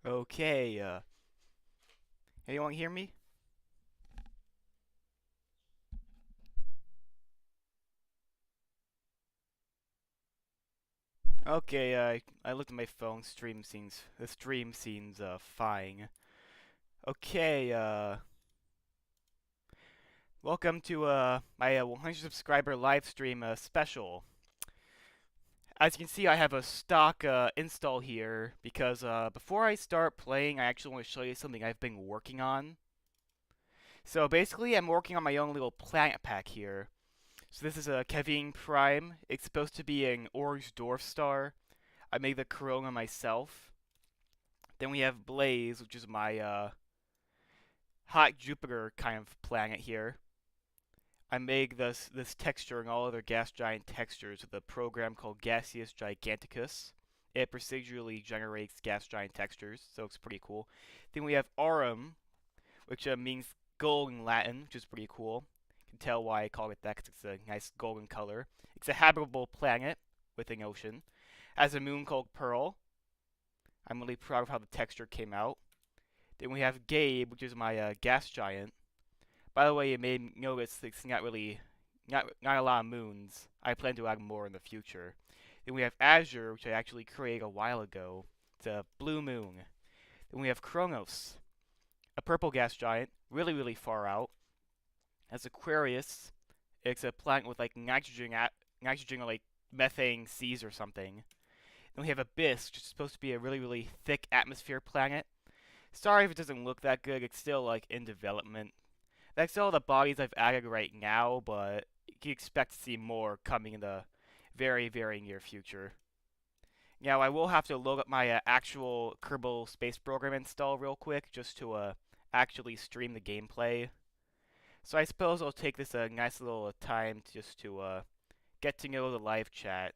Okay, anyone hear me? Okay, I looked at my phone, the stream seems, fine. Okay, welcome to, my 100 subscriber live stream, special. As you can see, I have a stock, install here, because, before I start playing, I actually want to show you something I've been working on. So basically, I'm working on my own little planet pack here. So this is a Kevin Prime. It's supposed to be an orange dwarf star. I made the corona myself. Then we have Blaze, which is my hot Jupiter kind of planet here. I made this texture and all other gas giant textures with a program called Gaseous Giganticus. It procedurally generates gas giant textures, so it's pretty cool. Then we have Aurum, which means gold in Latin, which is pretty cool. You can tell why I call it that because it's a nice golden color. It's a habitable planet with an ocean. It has a moon called Pearl. I'm really proud of how the texture came out. Then we have Gabe, which is my gas giant. By the way, you may notice it's not a lot of moons. I plan to add more in the future. Then we have Azure, which I actually created a while ago. It's a blue moon. Then we have Kronos, a purple gas giant, really far out. As Aquarius, it's a planet with like nitrogen or like methane seas or something. Then we have Abyss, which is supposed to be a really thick atmosphere planet. Sorry if it doesn't look that good, it's still like in development. That's all the bodies I've added right now, but you can expect to see more coming in the very near future. Now I will have to load up my actual Kerbal Space Program install real quick just to actually stream the gameplay. So I suppose I'll take this a nice little time just to get to know the live chat.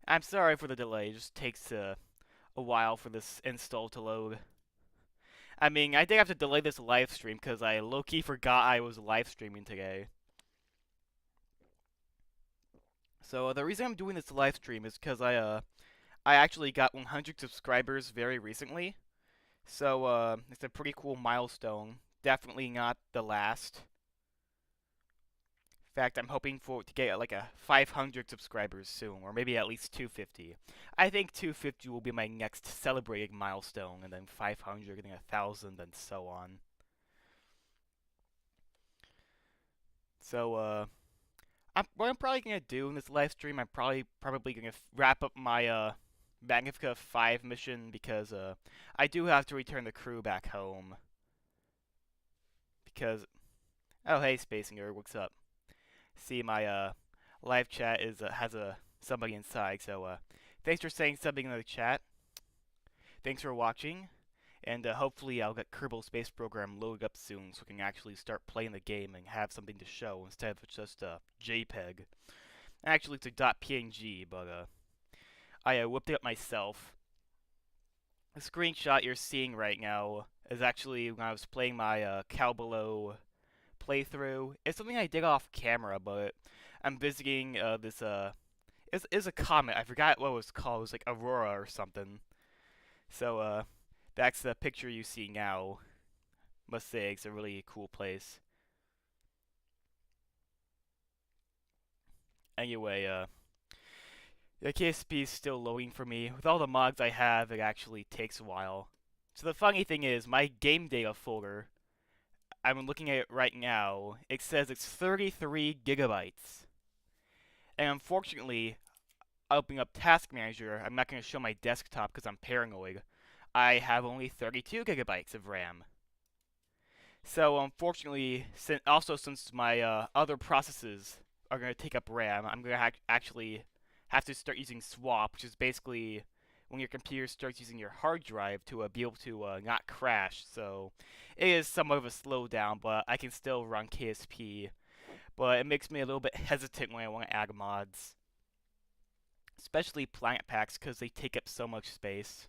I'm sorry for the delay, it just takes a while for this install to load. I mean, I did have to delay this live stream because I low-key forgot I was live streaming today. So the reason I'm doing this live stream is because I actually got 100 subscribers very recently. So it's a pretty cool milestone. Definitely not the last. In fact, I'm hoping to get like a 500 subscribers soon, or maybe at least 250. I think 250 will be my next celebrating milestone, and then 500, and then 1,000, and so on. So, what I'm probably gonna do in this live stream, I'm probably gonna wrap up my Magnifica 5 mission because I do have to return the crew back home. Because oh hey Spacinger, what's up? See my live chat has somebody inside, so thanks for saying something in the chat. Thanks for watching, and hopefully I'll get Kerbal Space Program loaded up soon so we can actually start playing the game and have something to show instead of just a JPEG. Actually, it's a .png, but I whipped it up myself. The screenshot you're seeing right now is actually when I was playing my Calbelow playthrough. It's something I did off camera, but I'm visiting this is a comet. I forgot what it was called. It was like Aurora or something. So that's the picture you see now. Must say it's a really cool place. Anyway, the KSP is still loading for me. With all the mods I have, it actually takes a while. So the funny thing is, my game data folder, I'm looking at it right now, it says it's 33 gigabytes. And unfortunately, opening up Task Manager, I'm not going to show my desktop because I'm paranoid. I have only 32 gigabytes of RAM. So unfortunately, since my other processes are going to take up RAM, I'm going to actually have to start using swap, which is basically when your computer starts using your hard drive to be able to not crash. So it is somewhat of a slowdown, but I can still run KSP. But it makes me a little bit hesitant when I want to add mods, especially planet packs because they take up so much space.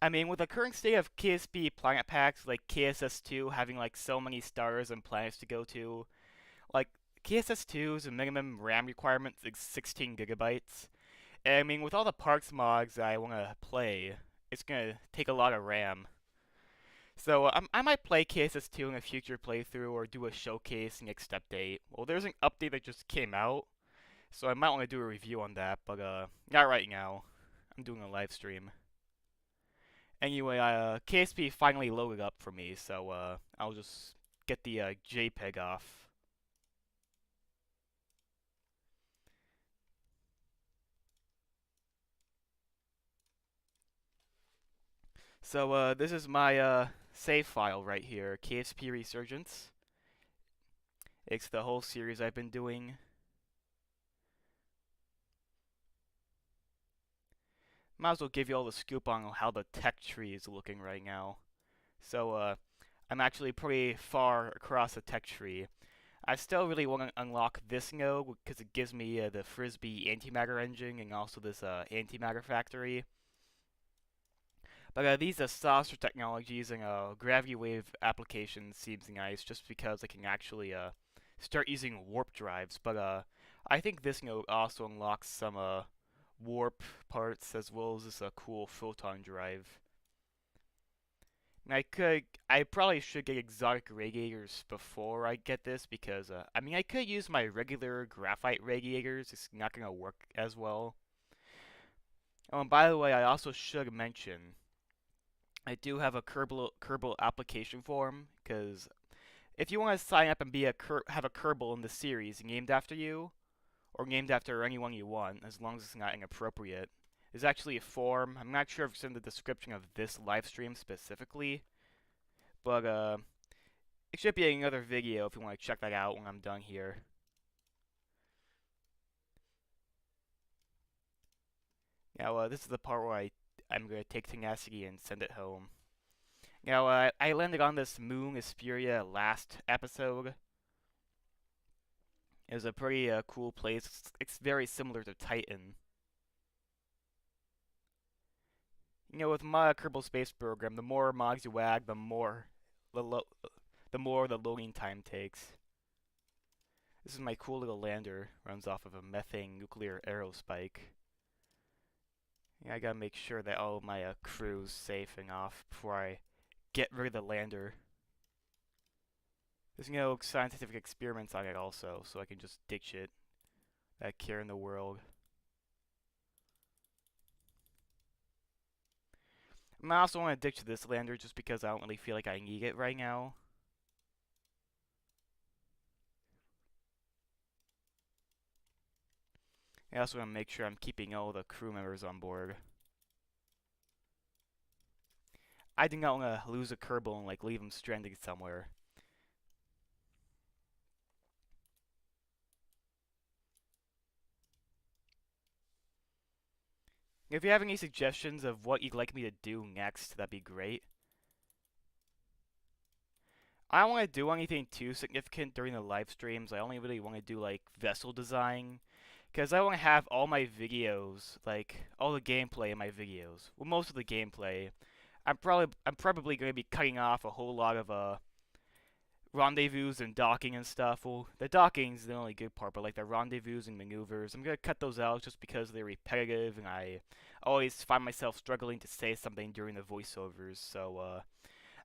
I mean, with the current state of KSP planet packs, like KSS2 having like so many stars and planets to go to, like KSS2's minimum RAM requirement is 16 gigabytes. And I mean, with all the parts mods I want to play, it's gonna take a lot of RAM. So I might play KSS2 in a future playthrough or do a showcase next update. Well, there's an update that just came out, so I might want to do a review on that, but not right now. I'm doing a live stream. Anyway, KSP finally loaded up for me, so I'll just get the JPEG off. So this is my save file right here, KSP Resurgence. It's the whole series I've been doing. Might as well give you all the scoop on how the tech tree is looking right now. So I'm actually pretty far across the tech tree. I still really want to unlock this node because it gives me the Frisbee antimatter engine and also this antimatter factory. But these saucer technologies and gravity wave applications seems nice just because I can actually start using warp drives. But I think this node also unlocks some warp parts as well as this cool photon drive. And I probably should get exotic radiators before I get this because, I mean, I could use my regular graphite radiators. It's not gonna work as well. Oh, and by the way, I also should mention, I do have a Kerbal application form, because if you want to sign up and be have a Kerbal in the series named after you, or named after anyone you want, as long as it's not inappropriate, there's actually a form. I'm not sure if it's in the description of this live stream specifically, but it should be another video if you want to check that out when I'm done here. Now, this is the part where I'm going to take Tenacity and send it home. Now, I landed on this moon, Hesperia, last episode. It was a pretty cool place. It's very similar to Titan. You know, with my Kerbal Space Program, the more mods you add, the more the loading time takes. This is my cool little lander. Runs off of a methane nuclear aerospike. Yeah, I gotta make sure that all of my crew's safe enough before I get rid of the lander. There's no scientific experiments on it also, so I can just ditch it. That care in the world. I also want to ditch this lander just because I don't really feel like I need it right now. I also want to make sure I'm keeping all the crew members on board. I do not want to lose a Kerbal and leave him stranded somewhere. If you have any suggestions of what you'd like me to do next, that'd be great. I don't want to do anything too significant during the live streams. I only really want to do vessel design, because I want to have all my videos, all the gameplay in my videos. Well, most of the gameplay. I'm probably going to be cutting off a whole lot of rendezvous and docking and stuff. Well, the docking's the only good part, but the rendezvous and maneuvers, I'm going to cut those out just because they're repetitive and I always find myself struggling to say something during the voiceovers. So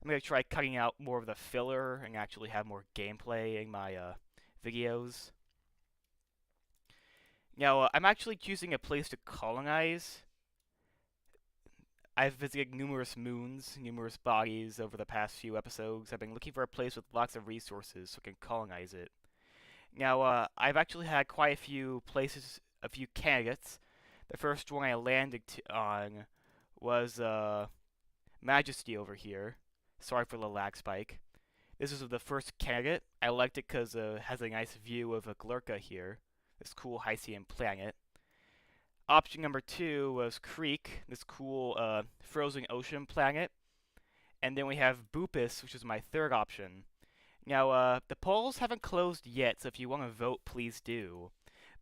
I'm going to try cutting out more of the filler and actually have more gameplay in my videos. Now, I'm actually choosing a place to colonize. I've visited numerous moons, numerous bodies over the past few episodes. I've been looking for a place with lots of resources so I can colonize it. Now, I've actually had quite a few places, a few candidates. The first one I landed on was Majesty over here. Sorry for the lag spike. This is the first candidate. I liked it because it has a nice view of a Glurka here, this cool Hycean planet. Option number 2 was Creek, this cool frozen ocean planet. And then we have Bupus, which is my third option. Now, the polls haven't closed yet, so if you want to vote, please do.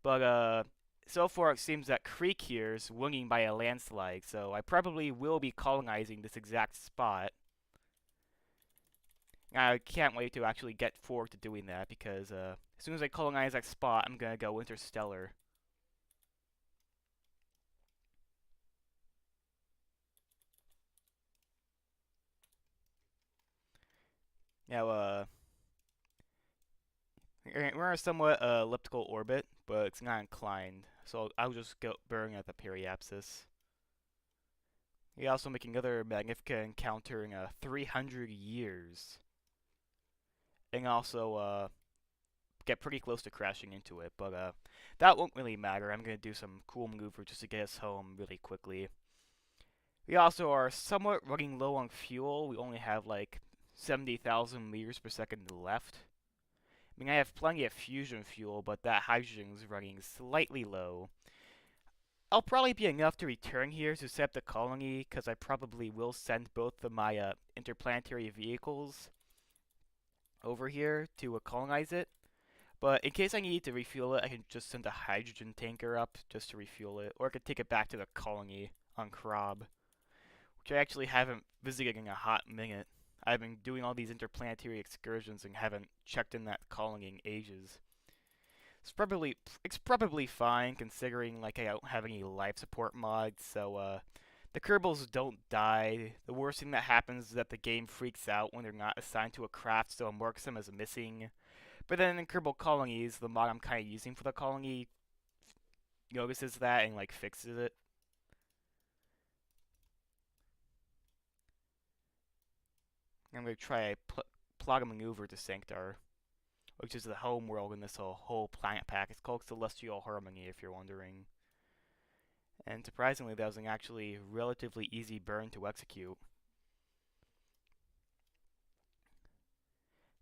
But so far it seems that Creek here is winning by a landslide, so I probably will be colonizing this exact spot. I can't wait to actually get forward to doing that because as soon as I colonize that spot, I'm gonna go interstellar. Now, we're in a somewhat elliptical orbit, but it's not inclined, so I'll just go burn at the periapsis. We also make another Magnifica encounter in 300 years, and also get pretty close to crashing into it, but that won't really matter. I'm gonna do some cool maneuver just to get us home really quickly. We also are somewhat running low on fuel. We only have like 70,000 liters per second left. I mean, I have plenty of fusion fuel, but that hydrogen's running slightly low. I'll probably be enough to return here to set up the colony, because I probably will send both of my interplanetary vehicles over here to colonize it. But in case I need to refuel it, I can just send a hydrogen tanker up just to refuel it, or I could take it back to the colony on Krob, which I actually haven't visited in a hot minute. I've been doing all these interplanetary excursions and haven't checked in that colony in ages. It's probably fine considering like I don't have any life support mods, so the Kerbals don't die. The worst thing that happens is that the game freaks out when they're not assigned to a craft, so it marks them as missing. But then in Kerbal Colonies, the mod I'm kind of using for the colony notices that and like fixes it. I'm gonna try plot a maneuver to Sanctar, which is the home world in this whole planet pack. It's called Celestial Harmony, if you're wondering. And surprisingly, that was an actually relatively easy burn to execute.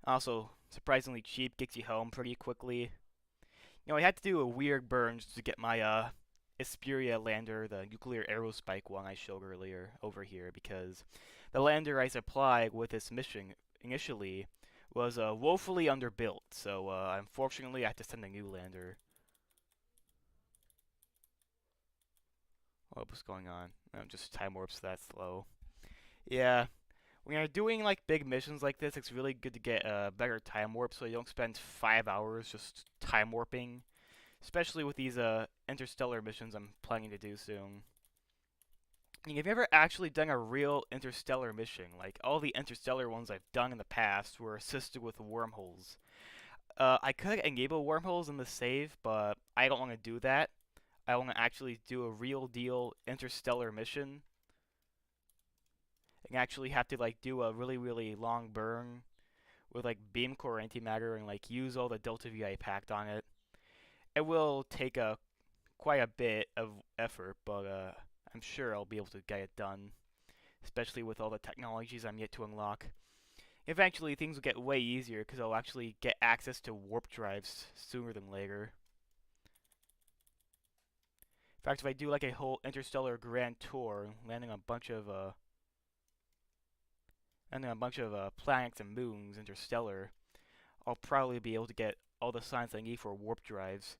Also, surprisingly cheap, gets you home pretty quickly. You know, I had to do a weird burn just to get my Hesperia lander, the nuclear aerospike one I showed earlier, over here, because the lander I supplied with this mission initially was woefully underbuilt, so unfortunately I had to send a new lander. What's going on? Just time warps that slow. Yeah, when you're doing like big missions like this, it's really good to get a better time warp so you don't spend 5 hours just time warping, especially with these interstellar missions I'm planning to do soon. Have you ever actually done a real interstellar mission? Like all the interstellar ones I've done in the past were assisted with wormholes. I could enable wormholes in the save, but I don't want to do that. I want to actually do a real deal interstellar mission and actually have to like do a really long burn with like beam core antimatter and like use all the delta V I packed on it. It will take quite a bit of effort, but I'm sure I'll be able to get it done, especially with all the technologies I'm yet to unlock. Eventually, things will get way easier because I'll actually get access to warp drives sooner than later. In fact, if I do like a whole interstellar grand tour, landing on a bunch of planets and moons interstellar, I'll probably be able to get all the science I need for warp drives.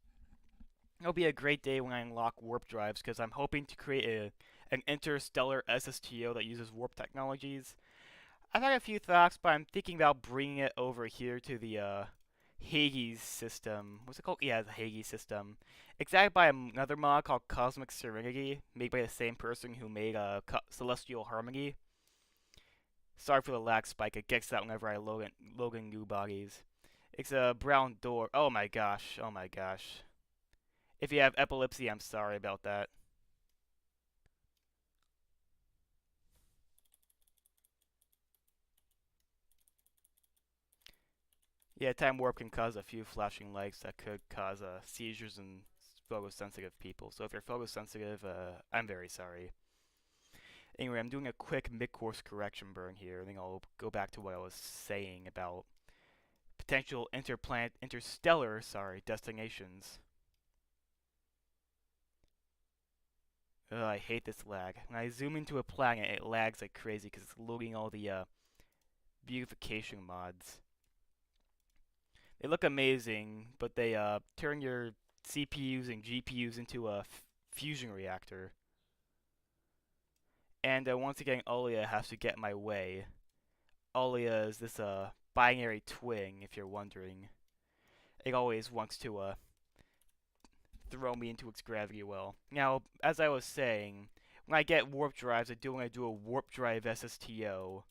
It'll be a great day when I unlock warp drives because I'm hoping to create an interstellar SSTO that uses warp technologies. I've had a few thoughts, but I'm thinking about bringing it over here to the Hades system. What's it called? Yeah, the Hades system. It's added by another mod called Cosmic Serenity, made by the same person who made Celestial Harmony. Sorry for the lag spike. It gets that whenever I load in new bodies. It's a brown door. Oh my gosh. Oh my gosh. If you have epilepsy, I'm sorry about that. Yeah, time warp can cause a few flashing lights that could cause seizures in photosensitive people. So if you're photosensitive, I'm very sorry. Anyway, I'm doing a quick mid-course correction burn here, and then I'll go back to what I was saying about potential interstellar, destinations. Ugh, I hate this lag. When I zoom into a planet, it lags like crazy because it's loading all the beautification mods. They look amazing, but they turn your CPUs and GPUs into a fusion reactor. And once again, Olia has to get in my way. Alia is this binary twin, if you're wondering. It always wants to throw me into its gravity well. Now, as I was saying, when I get warp drives, I do want to do a warp drive SSTO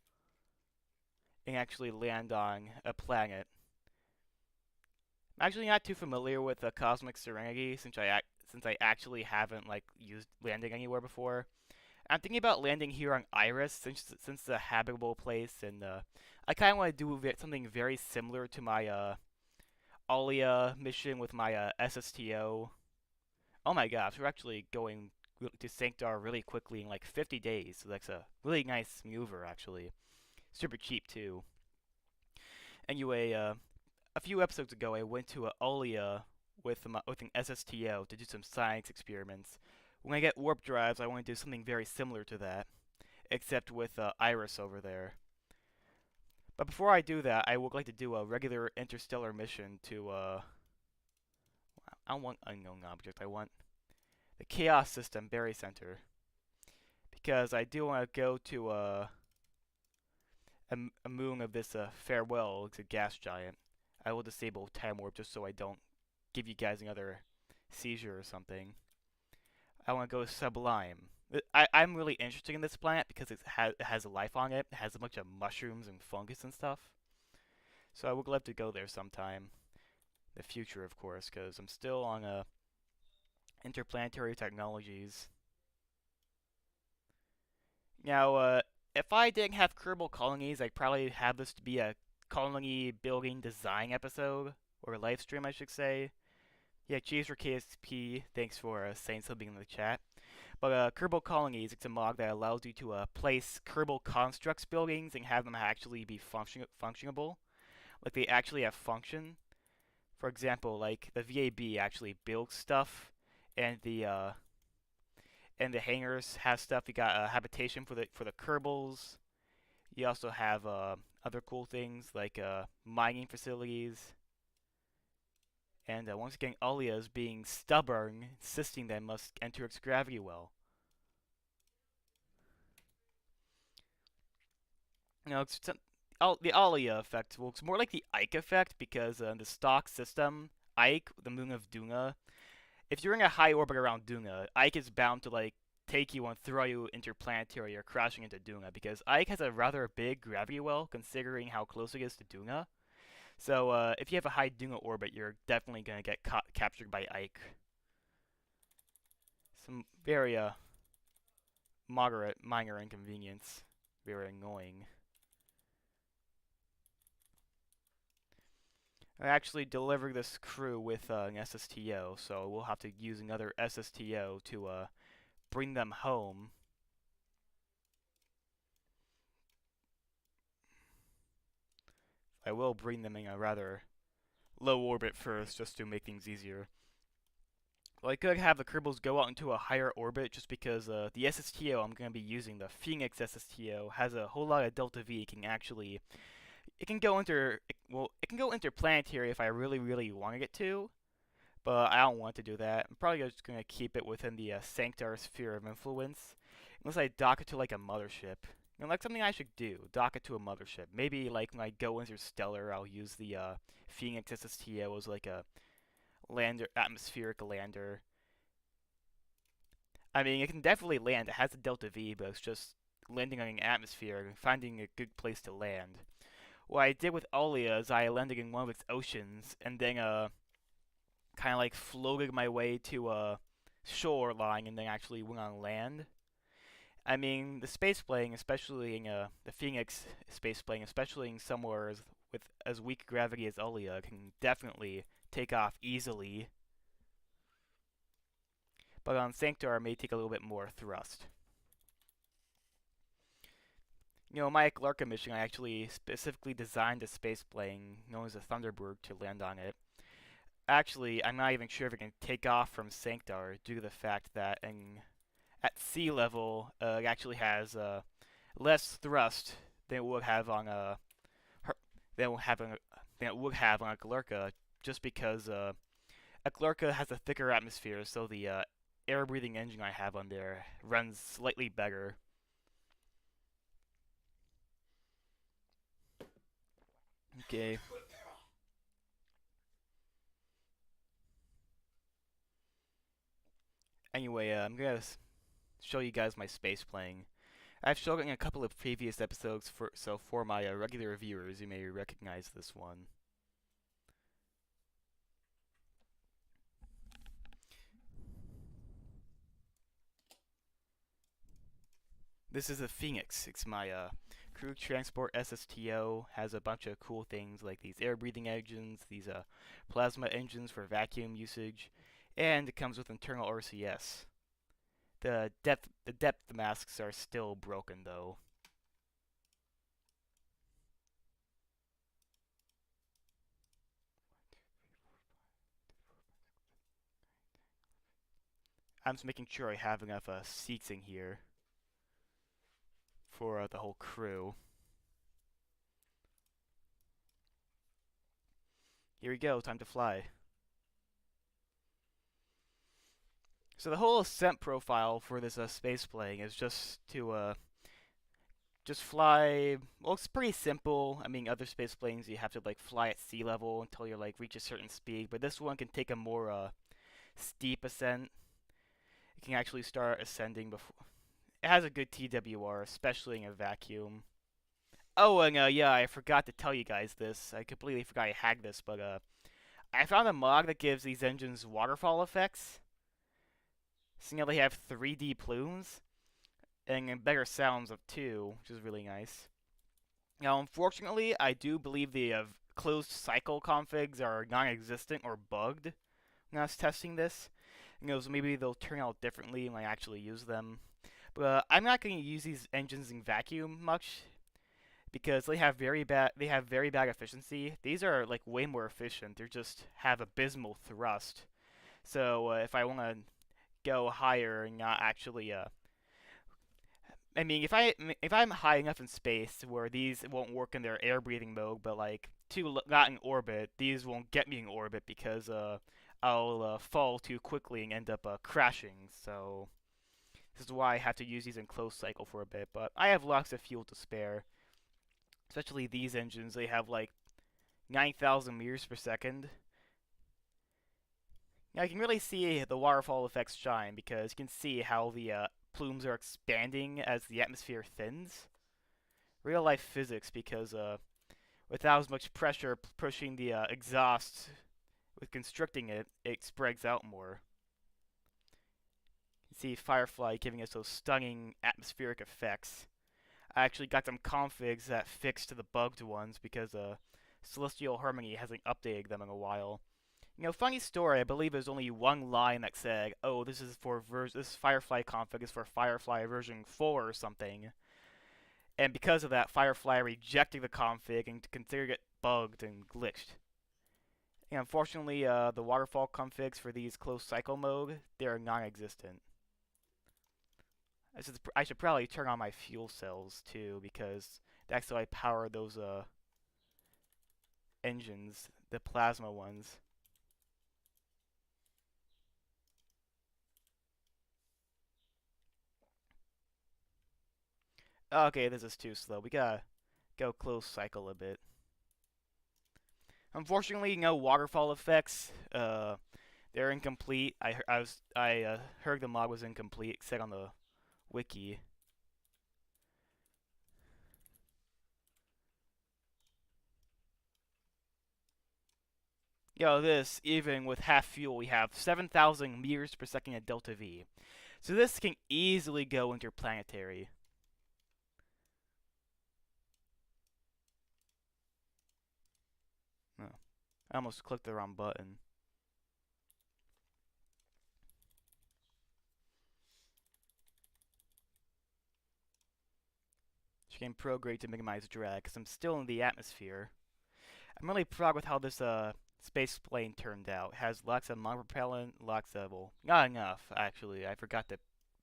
and actually land on a planet. I'm actually not too familiar with Cosmic Serenity since I actually haven't like used landing anywhere before. I'm thinking about landing here on Iris since it's a habitable place, and I kind of want to do something very similar to my Alia mission with my SSTO. Oh my gosh, we're actually going to Sanctar really quickly in like 50 days, so that's a really nice maneuver actually. Super cheap too. Anyway, a few episodes ago, I went to Alia with an SSTO to do some science experiments. When I get warp drives, I want to do something very similar to that, except with Iris over there. But before I do that, I would like to do a regular interstellar mission to, I don't want unknown object, I want the Chaos System Berry Center. Because I do want to go to a moon of this Farewell, it's a gas giant. I will disable time warp just so I don't give you guys another seizure or something. I want to go Sublime. I'm really interested in this planet because it has life on it. It has a bunch of mushrooms and fungus and stuff. So I would love to go there sometime. The future, of course, because I'm still on interplanetary technologies. Now, if I didn't have Kerbal Colonies, I'd probably have this to be a colony building design episode, or a live stream, I should say. Yeah, cheers for KSP. Thanks for saying something in the chat. But Kerbal Colonies, it's a mod that allows you to place Kerbal Konstructs buildings and have them actually be functionable. Like they actually have function. For example, like the VAB actually builds stuff, and the hangars have stuff. You got habitation for the Kerbals. You also have other cool things like mining facilities. And once again, Alia is being stubborn, insisting they must enter its gravity well. You know, the Alia effect looks more like the Ike effect because the stock system, Ike, the moon of Duna, if you're in a high orbit around Duna, Ike is bound to like take you and throw you interplanetary or crashing into Duna because Ike has a rather big gravity well considering how close it is to Duna. So if you have a high Duna orbit, you're definitely going to get captured by Ike. Some very moderate minor inconvenience. Very annoying. I actually delivered this crew with an SSTO, so we'll have to use another SSTO to bring them home. I will bring them in a rather low orbit first, just to make things easier. Well, I could have the Kerbals go out into a higher orbit just because the SSTO I'm going to be using, the Phoenix SSTO, has a whole lot of delta V. It can go interplanetary if I really wanted it to, but I don't want to do that. I'm probably just going to keep it within the Sanctar sphere of influence, unless I dock it to like a mothership. You know, like something I should do, dock it to a mothership. Maybe like when I go interstellar, I'll use the Phoenix SSTO as like a atmospheric lander. I mean, it can definitely land. It has a delta V, but it's just landing on an atmosphere and finding a good place to land. What I did with Alia is I landed in one of its oceans and then kind of like floated my way to a shoreline and then actually went on land. I mean, the space plane, especially in the Phoenix space plane, especially in somewhere with as weak gravity as Alia, can definitely take off easily. But on Sanctar, it may take a little bit more thrust. You know, my Larka mission, I actually specifically designed a space plane known as a Thunderbird to land on it. Actually, I'm not even sure if it can take off from Sanctar due to the fact that at sea level, it actually has less thrust than it would have on than it would have on a Galerka, just because a Galerka has a thicker atmosphere, so the air-breathing engine I have on there runs slightly better. Okay. Anyway, I'm gonna show you guys my space playing. I've shown it in a couple of previous episodes, for my regular viewers, you may recognize this one. This is a Phoenix. It's my crew transport SSTO. Has a bunch of cool things like these air breathing engines, these plasma engines for vacuum usage, and it comes with internal RCS. The depth masks are still broken though. I'm just making sure I have enough seats in here for the whole crew. Here we go, time to fly. So the whole ascent profile for this space playing is just to just fly. Well, it's pretty simple. I mean, other space planes you have to like fly at sea level until you like reach a certain speed, but this one can take a more steep ascent. It can actually start ascending before. It has a good TWR, especially in a vacuum. Oh, and yeah, I forgot to tell you guys this. I completely forgot I hacked this, but I found a mod that gives these engines waterfall effects. So now they have 3D plumes and better sounds of too, which is really nice. Now, unfortunately, I do believe the closed cycle configs are non-existent or bugged when I was testing this. So maybe they'll turn out differently when I actually use them. But I'm not going to use these engines in vacuum much because they have very bad efficiency. These are like way more efficient. They just have abysmal thrust. So if I want to go higher and not actually I mean, if I'm high enough in space where these won't work in their air breathing mode, but like not in orbit, these won't get me in orbit because I'll fall too quickly and end up crashing. So this is why I have to use these in close cycle for a bit. But I have lots of fuel to spare, especially these engines. They have like 9,000 meters per second. Now you can really see the waterfall effects shine because you can see how the plumes are expanding as the atmosphere thins. Real life physics because without as much pressure pushing the exhaust with constricting it, it spreads out more. You see Firefly giving us those stunning atmospheric effects. I actually got some configs that fixed the bugged ones because Celestial Harmony hasn't updated them in a while. Funny story. I believe there's only one line that said, "Oh, this Firefly config is for Firefly version 4 or something." And because of that, Firefly rejected the config and considered it bugged and glitched. And unfortunately, the waterfall configs for these closed cycle mode, they're non-existent. I should probably turn on my fuel cells too, because that's how I power those engines, the plasma ones. Okay, this is too slow. We gotta go close cycle a bit. Unfortunately, no waterfall effects. They're incomplete. I heard the mod was incomplete, it said on the wiki. This, even with half fuel, we have 7,000 meters per second at delta V. So this can easily go interplanetary. Oh, I almost clicked the wrong button. Game Pro grade to minimize drag, because I'm still in the atmosphere. I'm really proud with how this space plane turned out. It has lots of monopropellant, lots of, well, not enough, actually. I forgot to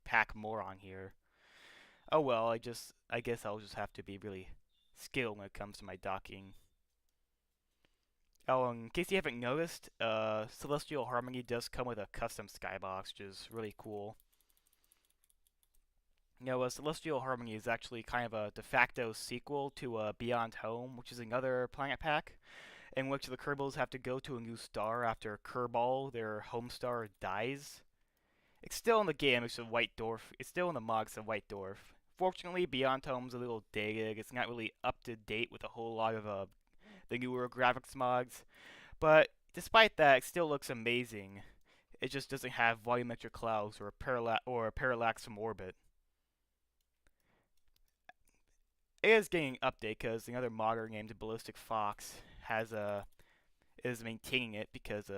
pack more on here. Oh well, I guess I'll just have to be really skilled when it comes to my docking. Oh, in case you haven't noticed, Celestial Harmony does come with a custom skybox, which is really cool. You know, Celestial Harmony is actually kind of a de facto sequel to Beyond Home, which is another planet pack in which the Kerbals have to go to a new star after Kerbal, their home star, dies. It's still in the game, it's a white dwarf. It's still in the mod, it's a white dwarf. Fortunately, Beyond Home's a little dated. It's not really up to date with a whole lot of the newer graphics mods. But despite that, it still looks amazing. It just doesn't have volumetric clouds or parallax from orbit. It is getting an update because another modder named Ballistic Fox is maintaining it because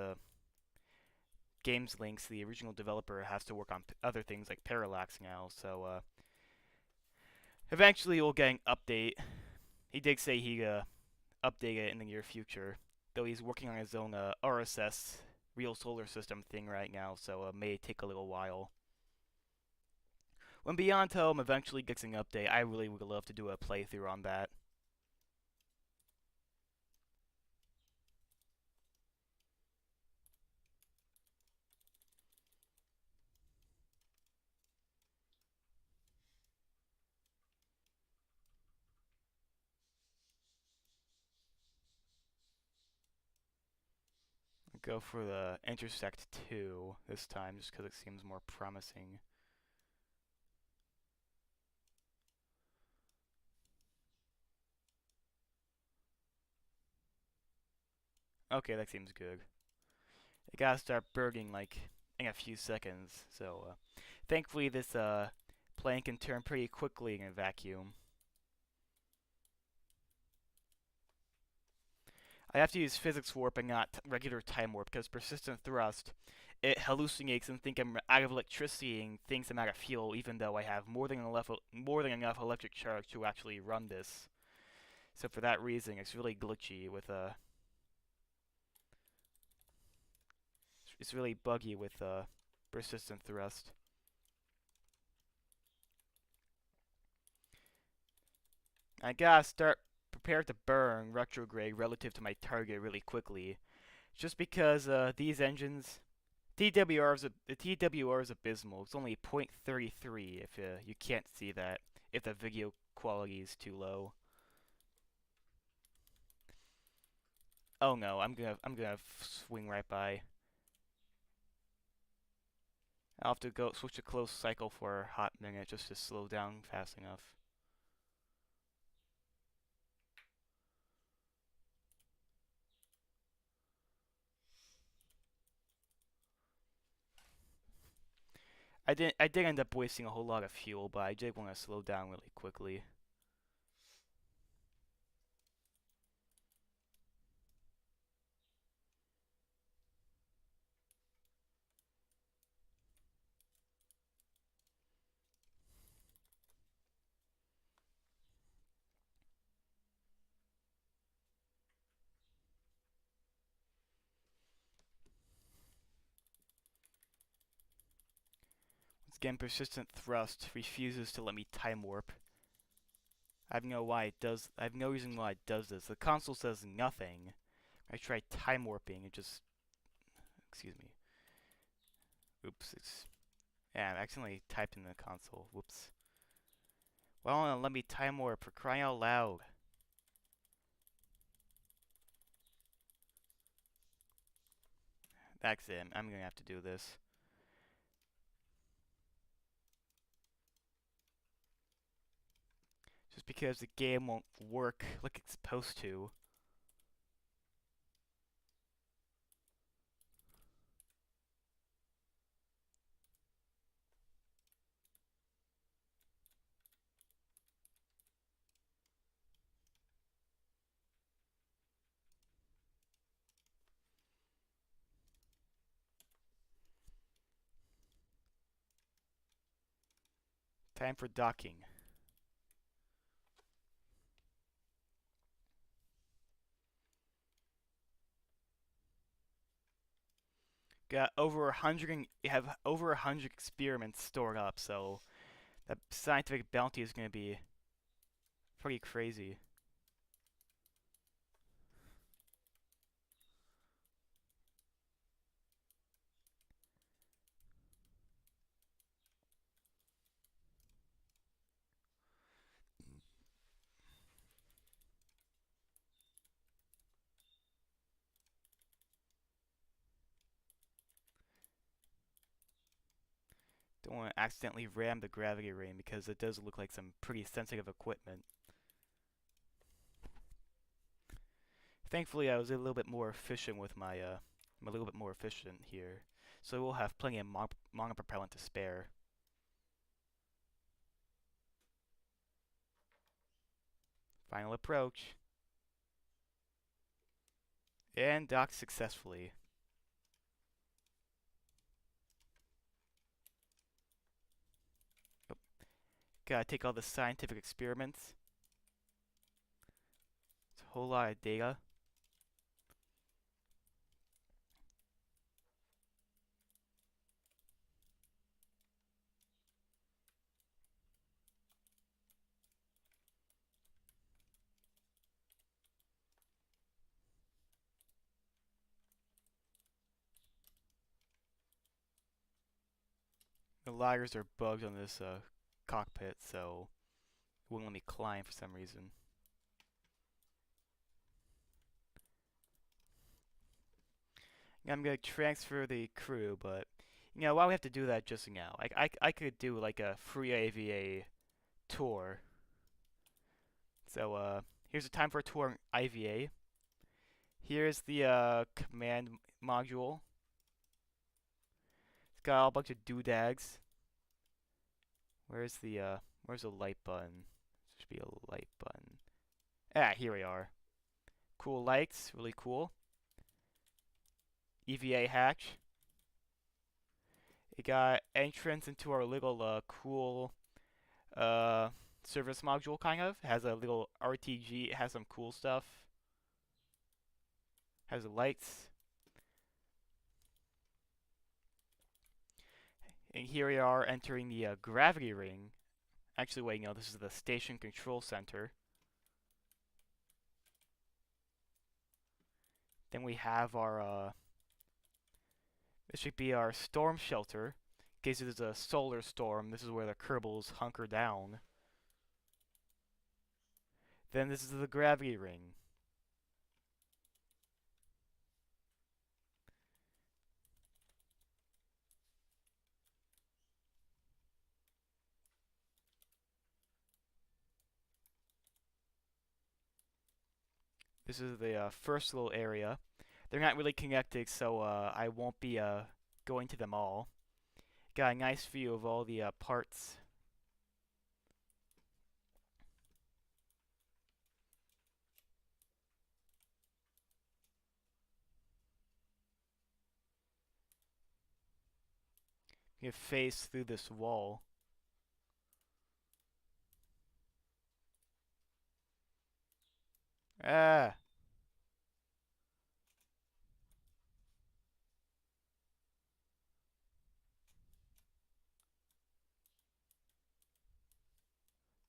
Games Links, the original developer, has to work on other things like parallax now. So eventually we'll get an update. He did say he update it in the near future, though he's working on his own RSS real solar system thing right now, so it may take a little while. When Beyond Home eventually gets an update, I really would love to do a playthrough on that. Go for the Intersect 2 this time, just because it seems more promising. Okay, that seems good. It gotta start burning like in a few seconds, so thankfully this plane can turn pretty quickly in a vacuum. I have to use physics warp and not regular time warp because persistent thrust, it hallucinates and thinks I'm out of electricity and thinks I'm out of fuel, even though I have more than enough electric charge to actually run this. So for that reason, it's really glitchy with it's really buggy with persistent thrust. I gotta start prepared to burn retrograde relative to my target really quickly, just because these engines the TWR is abysmal. It's only 0.33 if you can't see that, if the video quality is too low. Oh no, I'm gonna swing right by. I'll have to go switch to close cycle for a hot minute just to slow down fast enough. I did end up wasting a whole lot of fuel, but I did want to slow down really quickly. Once again, persistent thrust refuses to let me time warp. I have no why it does. I have no reason why it does this. The console says nothing. I try time warping. It just, excuse me. Oops. Yeah, I accidentally typed in the console. Whoops. Well, let me time warp for crying out loud. That's it. I'm gonna have to do this. Just because the game won't work like it's supposed to. Time for docking. Got over 100. You have over 100 experiments stored up, so that scientific bounty is gonna be pretty crazy. Don't want to accidentally ram the gravity ring because it does look like some pretty sensitive equipment. Thankfully, I was a little bit more efficient with my, I'm a little bit more efficient here. So we'll have plenty of manga propellant to spare. Final approach. And docked successfully. Oh, gotta take all the scientific experiments. It's a whole lot of data. The ladders are bugged on this cockpit, so it wouldn't let me climb for some reason. I'm gonna transfer the crew, but why we have to do that just now? I could do like a FreeIVA tour. So here's the time for a tour on IVA. Here's the command module. It's got a bunch of doodads. Where's the light button? There should be a light button. Ah, here we are. Cool lights, really cool. EVA hatch. It got entrance into our little cool service module kind of. It has a little RTG, it has some cool stuff. Has the lights. And here we are entering the gravity ring. Actually, wait, no, this is the station control center. Then we have our, this should be our storm shelter. In case there's a solar storm, this is where the Kerbals hunker down. Then this is the gravity ring. This is the first little area. They're not really connected, so I won't be going to them all. Got a nice view of all the parts. You can face through this wall. Ah!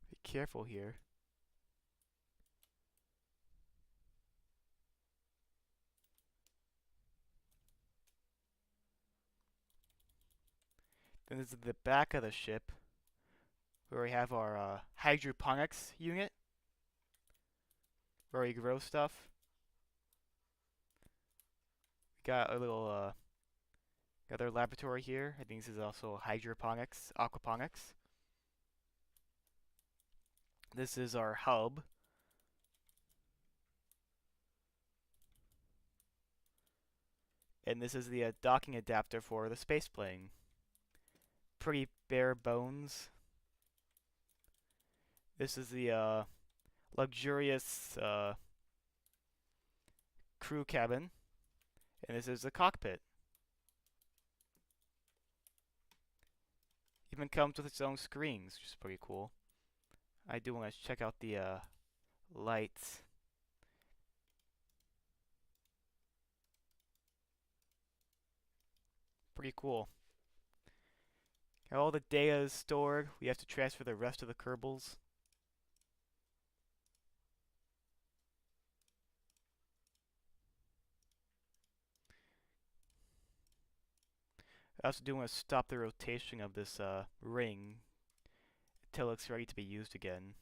Be careful here. Then this is the back of the ship, where we have our hydroponics unit, where we grow stuff. We got a little other laboratory here. I think this is also hydroponics, aquaponics. This is our hub. And this is the docking adapter for the space plane. Pretty bare bones. This is the luxurious crew cabin. And this is the cockpit. Even comes with its own screens, which is pretty cool. I do want to check out the lights. Pretty cool. All the data is stored. We have to transfer the rest of the Kerbals. I also do want to stop the rotation of this ring until it's ready to be used again.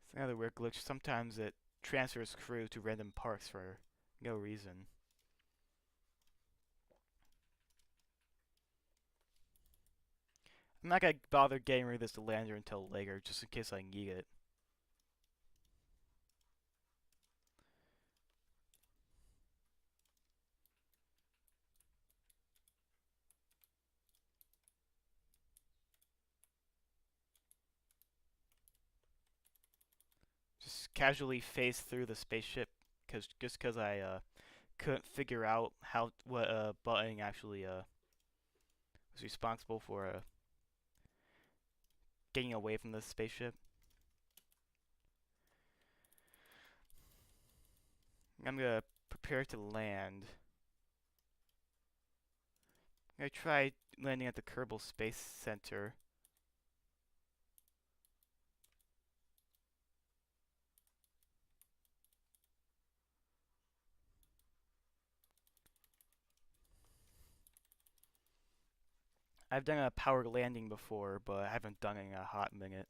It's another weird glitch. Sometimes it transfers crew to random parts for No reason. I'm not gonna bother getting rid of this lander until later, just in case I need it. Just casually phase through the spaceship, just because I couldn't figure out what button actually was responsible for getting away from the spaceship. I'm gonna prepare to land. I'm gonna try landing at the Kerbal Space Center. I've done a power landing before, but I haven't done it in a hot minute.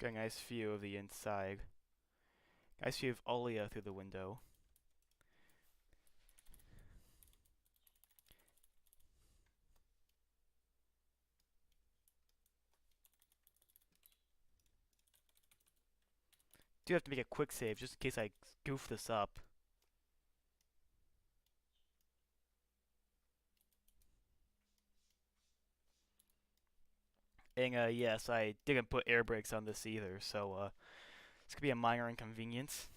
Got a nice view of the inside. Nice view of Olia through the window. Do have to make a quick save just in case I goof this up. And yes, I didn't put air brakes on this either, so it's gonna be a minor inconvenience.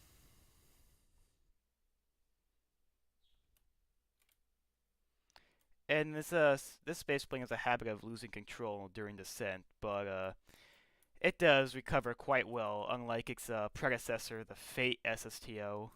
And this space plane has a habit of losing control during descent, but it does recover quite well, unlike its predecessor, the Fate SSTO.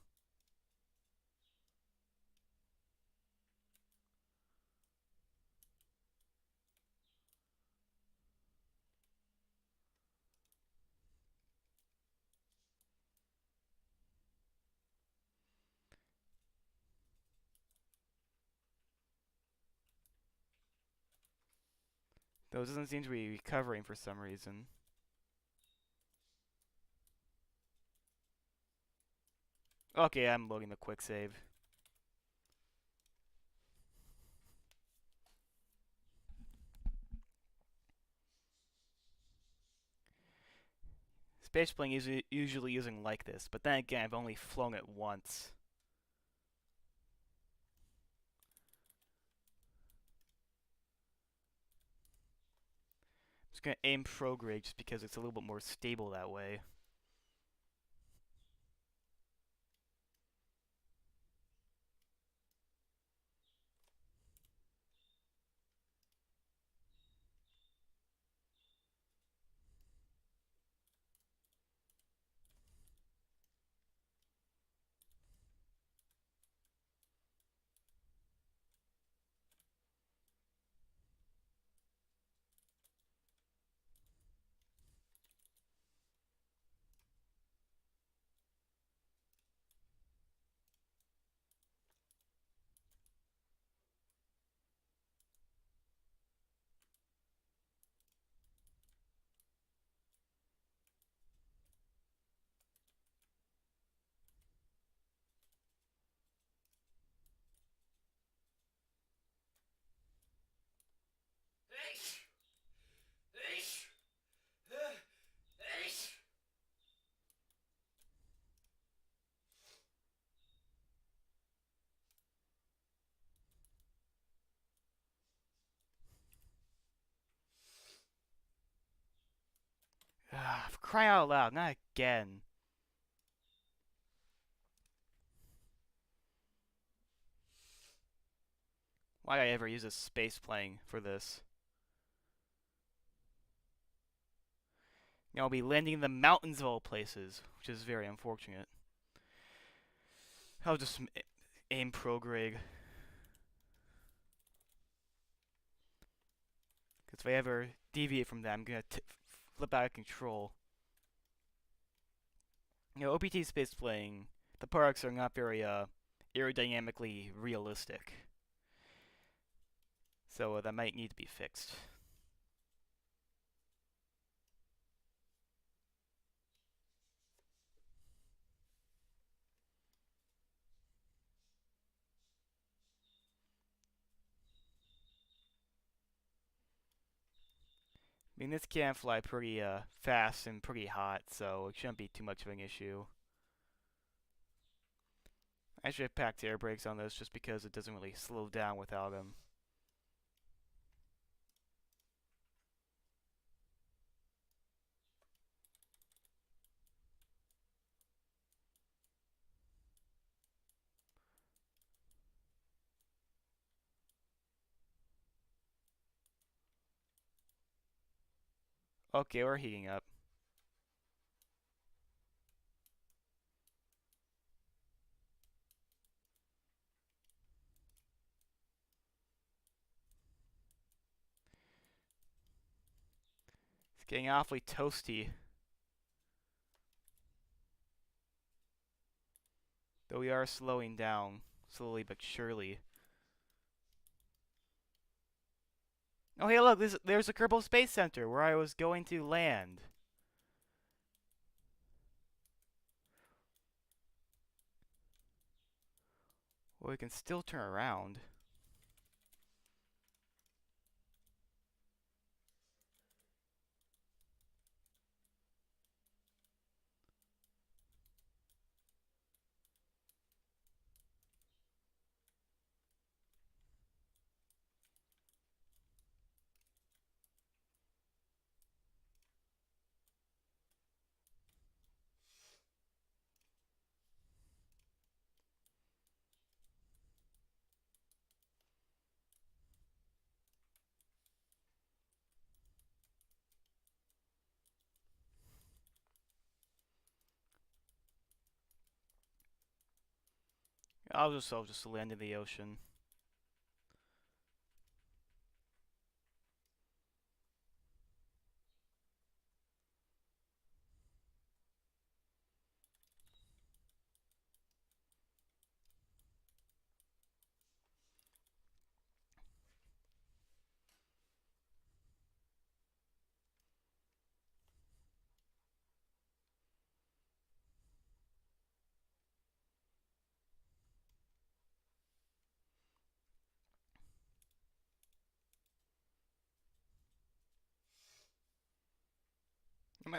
Though it doesn't seem to be recovering for some reason. Okay, I'm loading the quick save. Space plane is usually using like this, but then again, I've only flown it once. I'm just gonna aim prograde just because it's a little bit more stable that way. For crying out loud, not again. Why did I ever use a space plane for this? I'll be landing in the mountains of all places, which is very unfortunate. I'll just aim progrig. Because if I ever deviate from that, I'm gonna flip out of control. OPT space playing, the parks are not very aerodynamically realistic. So that might need to be fixed. I mean, this can fly pretty fast and pretty hot, so it shouldn't be too much of an issue. I should have packed air brakes on this just because it doesn't really slow down without them. Okay, we're heating up. It's getting awfully toasty. Though we are slowing down, slowly but surely. Oh hey look, there's a Kerbal Space Center where I was going to land. Well, we can still turn around. I'll just land in the ocean.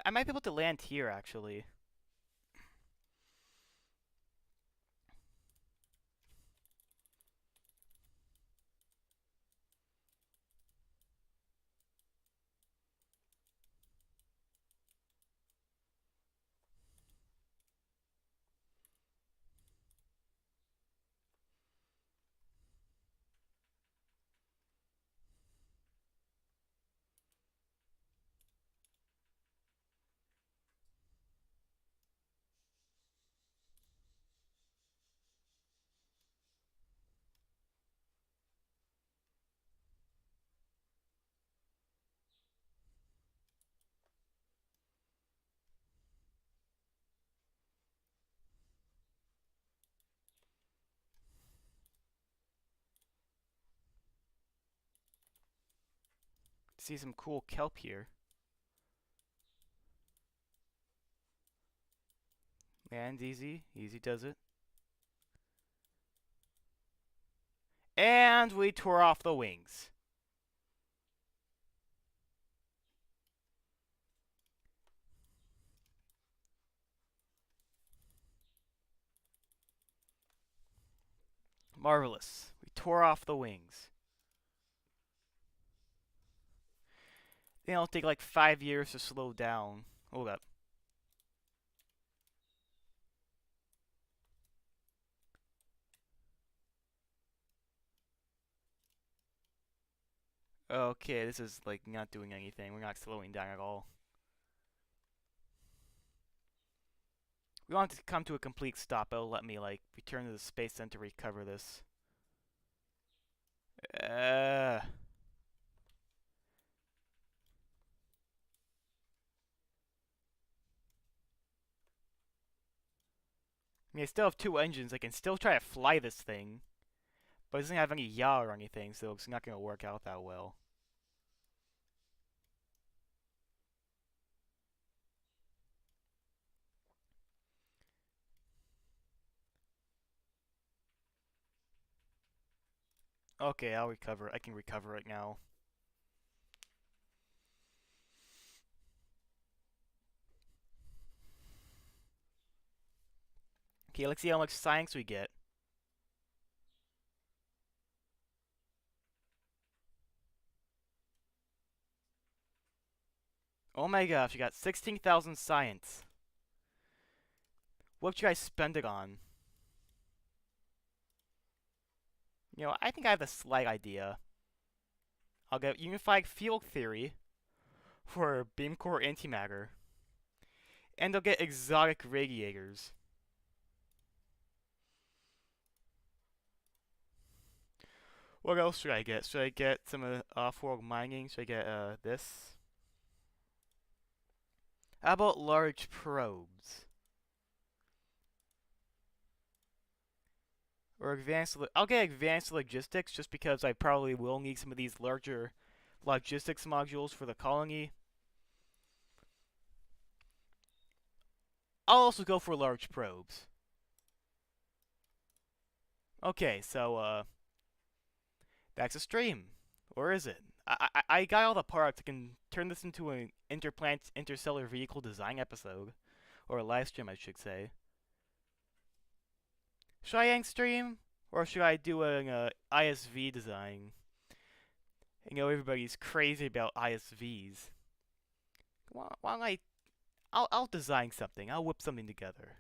I might be able to land here actually. See some cool kelp here. Lands easy. Easy does it. And we tore off the wings. Marvelous. We tore off the wings. I think it'll take like 5 years to slow down. Hold up. Okay, this is like not doing anything. We're not slowing down at all. We want it to come to a complete stop. It'll let me, like, return to the space center to recover this. Uh... I mean, I still have 2 engines. I can still try to fly this thing. But it doesn't have any yaw or anything, so it's not going to work out that well. Okay, I'll recover. I can recover it now. Okay, let's see how much science we get. Oh my gosh, we got 16,000 science. What should I spend it on? You know, I think I have a slight idea. I'll get Unified Field Theory for Beam Core Antimatter. And I'll get Exotic Radiators. What else should I get? Should I get some off-world mining? Should I get this? How about large probes? Or I'll get advanced logistics just because I probably will need some of these larger logistics modules for the colony. I'll also go for large probes. Okay, so back to stream. Or is it? I got all the parts. I can turn this into an interstellar vehicle design episode. Or a live stream, I should say. Should I end stream? Or should I do an ISV design? You know, everybody's crazy about ISVs. Why don't I'll design something. I'll whip something together.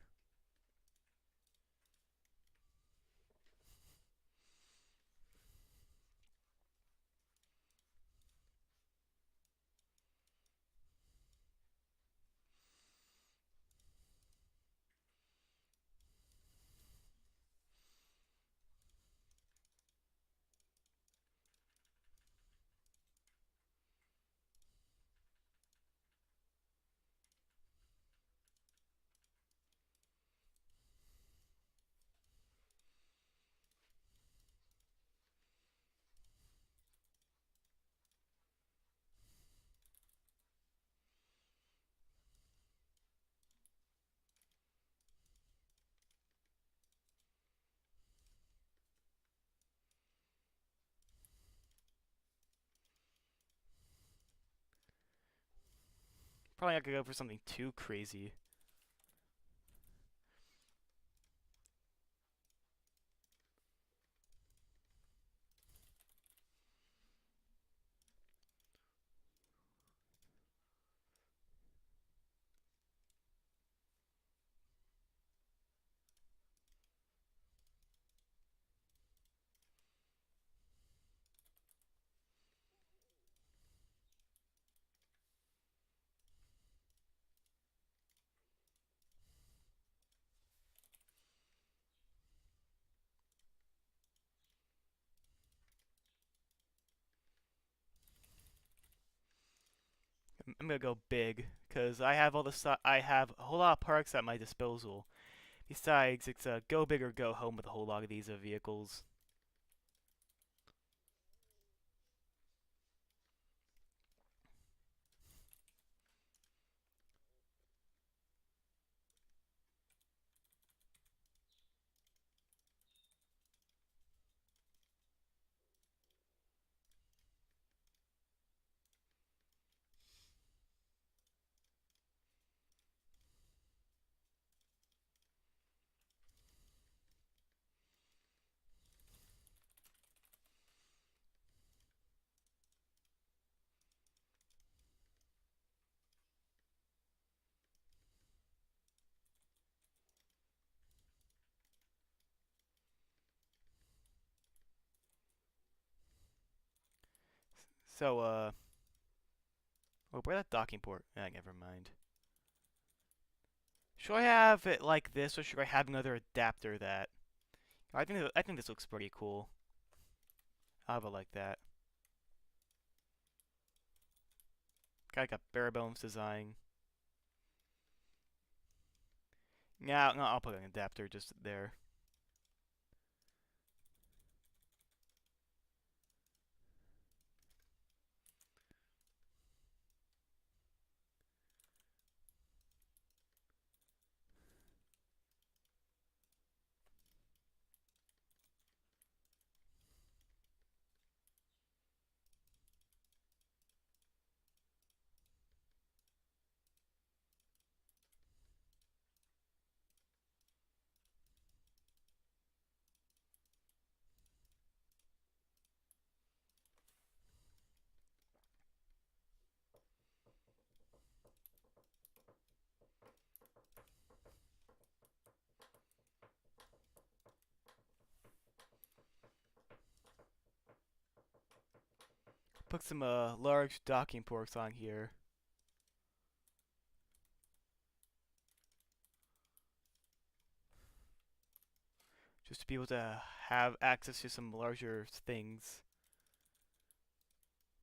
Probably not gonna go for something too crazy. I'm gonna go big because I have I have a whole lot of parts at my disposal. Besides, it's a go big or go home with a whole lot of these vehicles. So, oh, where's that docking port? Ah, never mind. Should I have it like this, or should I have another adapter that? I think this looks pretty cool. I'll have it like that. Got like a bare bones design. Yeah, no, I'll put an adapter just there. Put some large docking ports on here. Just to be able to have access to some larger things.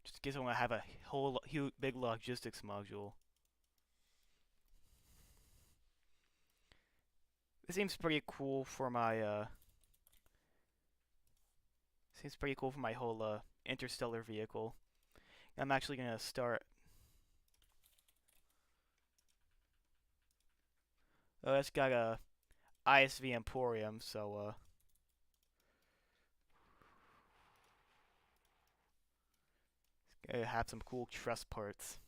Just in case I want to have a whole huge, big logistics module. This seems pretty cool for my whole interstellar vehicle. I'm actually gonna start. Oh, it's got a ISV Emporium, so have some cool truss parts.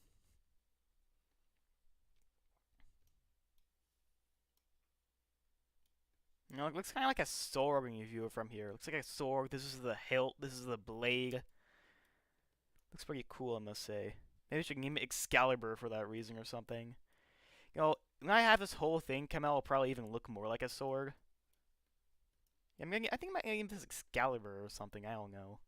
You know, it looks kind of like a sword when you view it from here. It looks like a sword. This is the hilt. This is the blade. Looks pretty cool, I must say. Maybe I should name it Excalibur for that reason or something. You know, when I have this whole thing come out, it'll probably even look more like a sword. I think I might name this Excalibur or something. I don't know.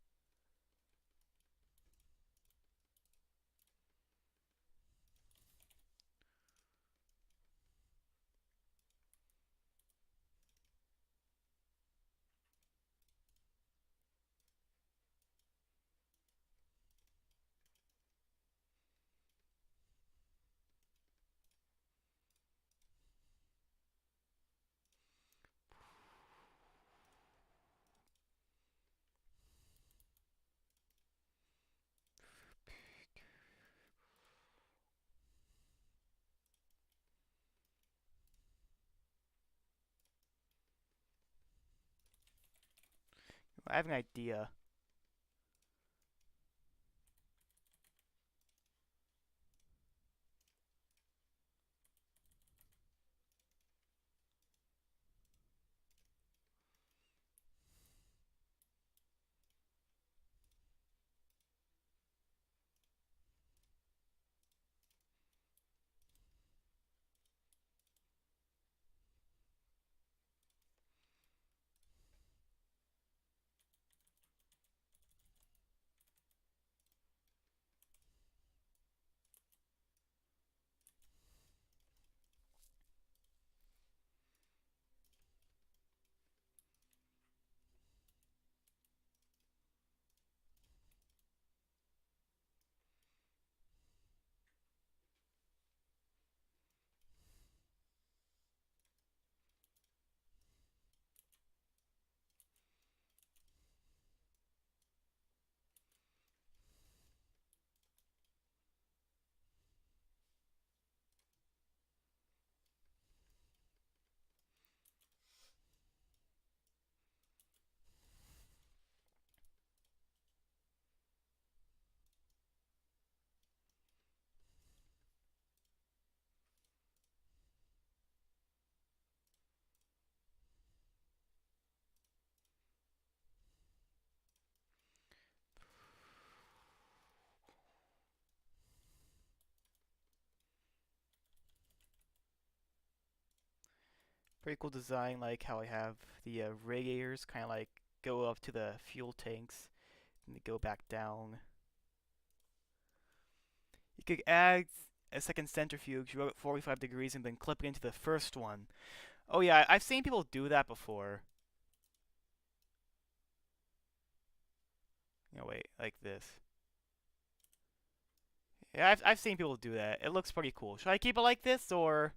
I have an idea. Pretty cool design, like how I have the radiators kind of like go up to the fuel tanks and they go back down. You could add a second centrifuge, rotate 45 degrees, and then clip it into the first one. Oh yeah, I've seen people do that before. No, wait, like this. Yeah, I've seen people do that. It looks pretty cool. Should I keep it like this, or...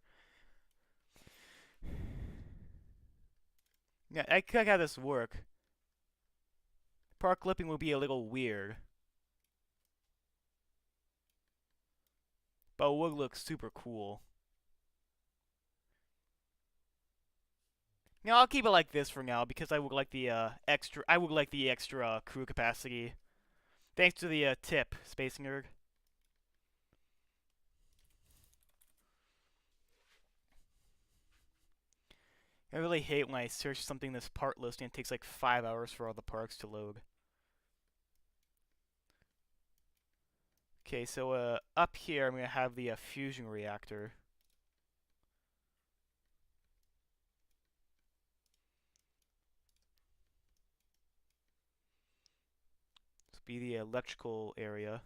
Yeah, I could have this work. Part clipping would be a little weird. But it would look super cool. Yeah, I'll keep it like this for now because I would like the extra crew capacity. Thanks to the tip, Space Nerd. I really hate when I search something in this part list and it takes like 5 hours for all the parts to load. Okay, so up here I'm gonna have the fusion reactor. This will be the electrical area.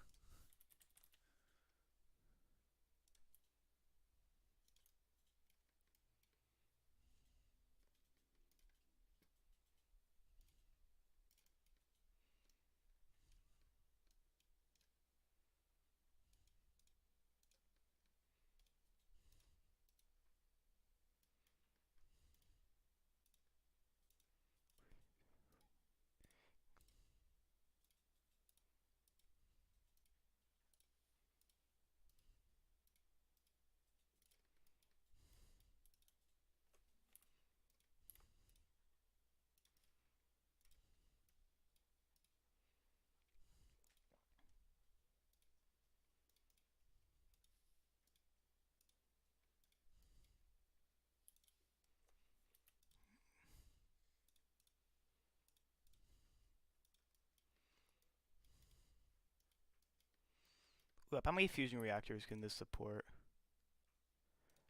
Look, how many fusion reactors can this support?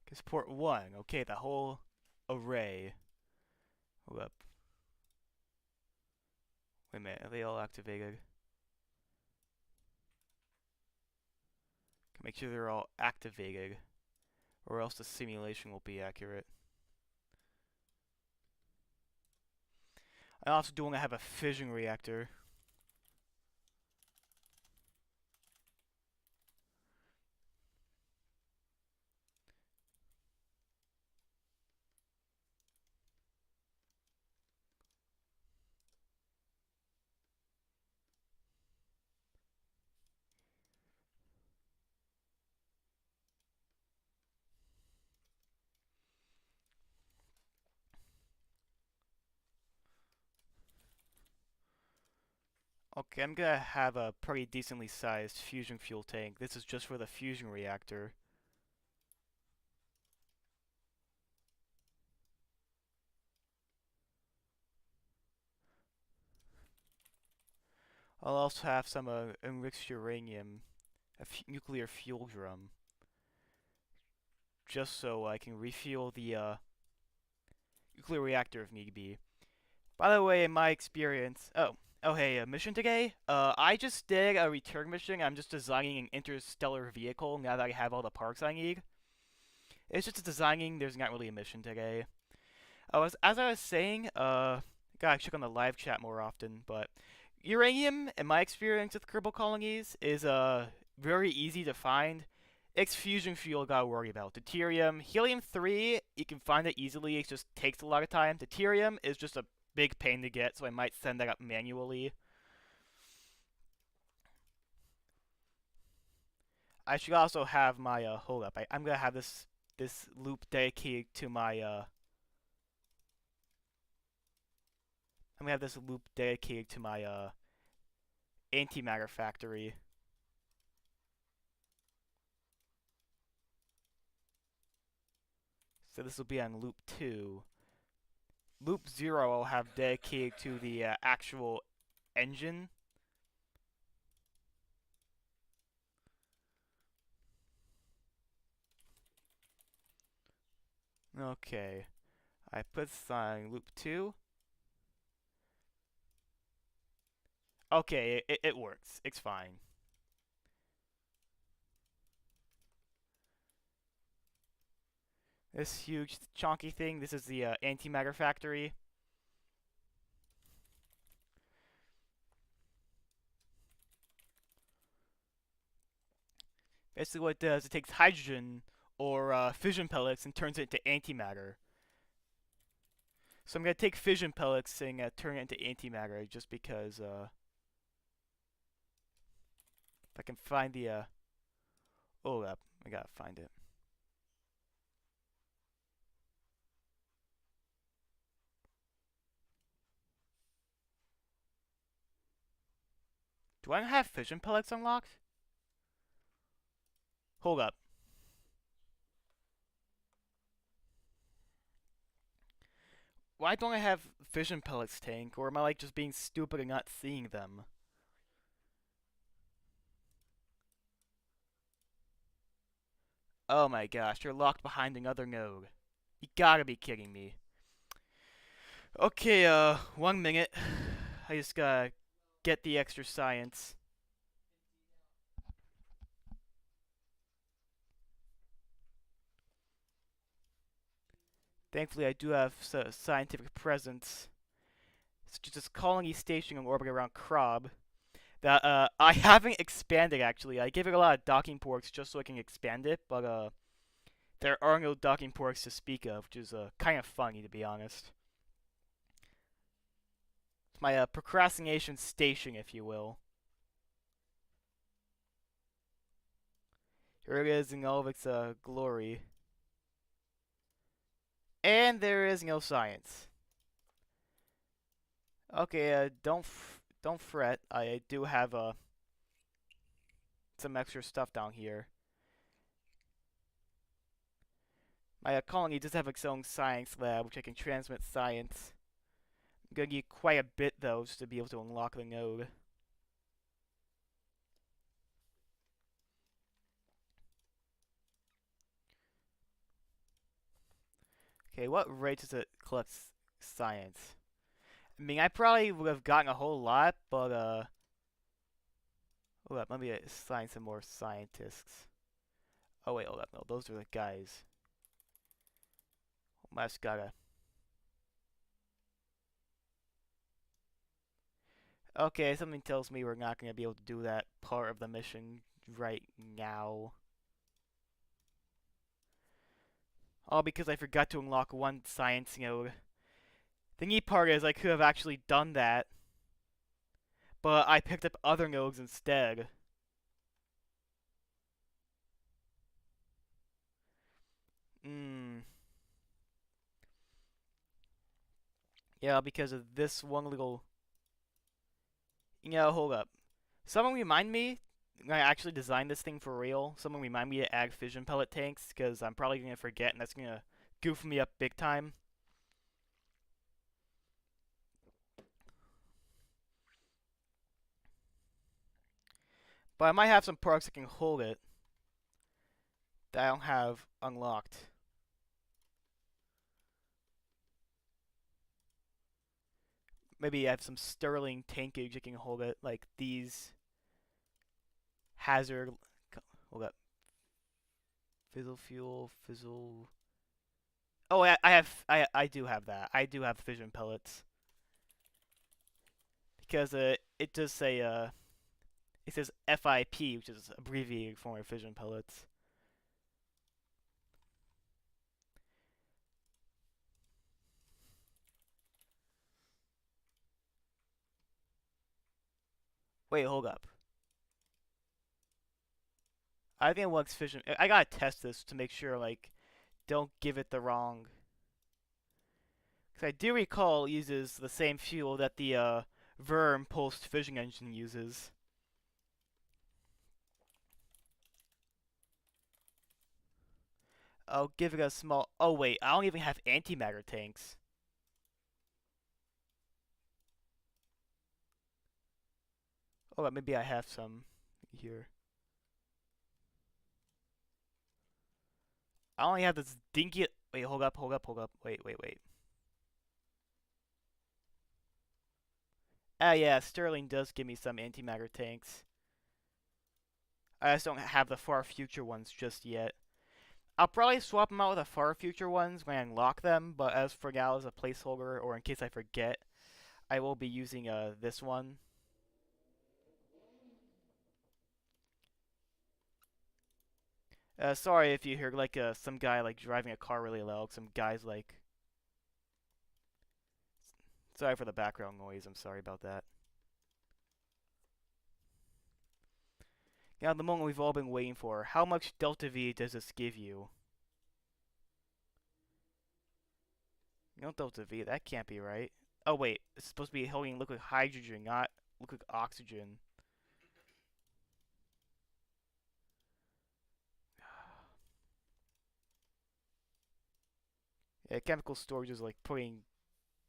Can support one. Okay, the whole array. Whoop. Wait a minute, are they all activated? Can make sure they're all activated, or else the simulation won't be accurate. I also do want to have a fission reactor. Okay, I'm gonna have a pretty decently sized fusion fuel tank. This is just for the fusion reactor. I'll also have some enriched uranium, a nuclear fuel drum, just so I can refuel the nuclear reactor if need be. By the way, in my experience, oh hey, a mission today. I just did a return mission. I'm just designing an interstellar vehicle now that I have all the parts I need. It's just designing. There's not really a mission today. As I was saying, gotta check on the live chat more often, but uranium, in my experience with Kerbal Colonies, is very easy to find. It's fusion fuel I gotta worry about. Deuterium, helium-3, you can find it easily. It just takes a lot of time. Deuterium is just a big pain to get, so I might send that up manually. I should also have my hold up. I'm gonna have this loop dedicated to my I'm gonna have this loop dedicated to my antimatter factory. So this will be on loop 2. Loop 0 I'll have dedicated to the actual engine. Okay. I put this on loop 2. Okay, it works. It's fine. This huge chonky thing. This is the antimatter factory. Basically what it does, it takes hydrogen or fission pellets and turns it into antimatter. So I'm going to take fission pellets and turn it into antimatter just because, if I can find the, hold up, I gotta find it. Do I have fission pellets unlocked? Hold up. Why don't I have fission pellets tank, or am I like just being stupid and not seeing them? Oh my gosh, you're locked behind another node. You gotta be kidding me. Okay, 1 minute. I just gotta get the extra science. Thankfully, I do have scientific presence. It's just this colony station in orbit around Krob that I haven't expanded actually. I gave it a lot of docking ports just so I can expand it, but there are no docking ports to speak of, which is kind of funny to be honest. It's my procrastination station, if you will. Here it is in all of its glory. And there is no science. Okay, don't fret. I do have some extra stuff down here. My colony does have its own science lab, which I can transmit science. I'm gonna need quite a bit though, just to be able to unlock the node. Okay, what rate does it collect science? I mean, I probably would have gotten a whole lot, but hold up, let me assign some more scientists. Oh wait, hold up, no, those are the guys. I just gotta. Okay, something tells me we're not gonna be able to do that part of the mission right now. All because I forgot to unlock one science node. The neat part is I could have actually done that, but I picked up other nodes instead. Hmm. Yeah, because of this one little. Hold up. Someone remind me. I actually designed this thing for real. Someone remind me to add fission pellet tanks, because I'm probably gonna forget, and that's gonna goof me up big time. But I might have some parts that can hold it that I don't have unlocked. Maybe I have some Sterling tankage that can hold it, like these hazard. Hold up. Fizzle fuel, fizzle. Oh, I do have that. I do have fission pellets because it does say it says FIP, which is abbreviated form of fission pellets. Wait, hold up. I think it works fission. I gotta test this to make sure, like, don't give it the wrong. Because I do recall it uses the same fuel that the Verm pulsed fission engine uses. I'll give it a small. Oh wait, I don't even have antimatter tanks. Oh, maybe I have some here. I only have this dinky. Wait, hold up, hold up, hold up. Wait. Ah, yeah, Sterling does give me some antimatter tanks. I just don't have the far future ones just yet. I'll probably swap them out with the far future ones when I unlock them, but as for now, as a placeholder, or in case I forget, I will be using this one. Sorry if you hear like some guy like driving a car really loud. Some guys like. Sorry for the background noise. I'm sorry about that. Now the moment we've all been waiting for. How much delta V does this give you? No delta V. That can't be right. Oh wait, it's supposed to be holding liquid hydrogen, not liquid oxygen. Yeah, chemical storage is like putting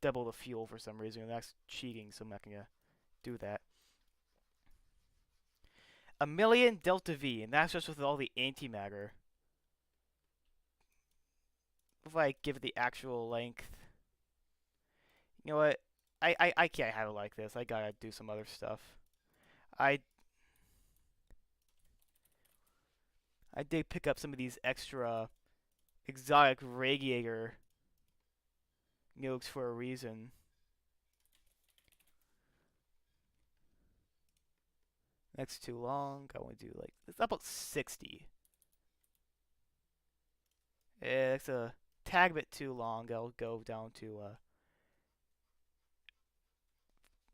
double the fuel for some reason, and that's cheating, so I'm not gonna do that. 1,000,000 delta V, and that's just with all the antimatter. If I give it the actual length. You know what? I can't have it like this. I gotta do some other stuff. I I did pick up some of these extra exotic radiator yokes for a reason. That's too long. I want to do like it's about 60. Yeah, that's a tad bit too long. I'll go down to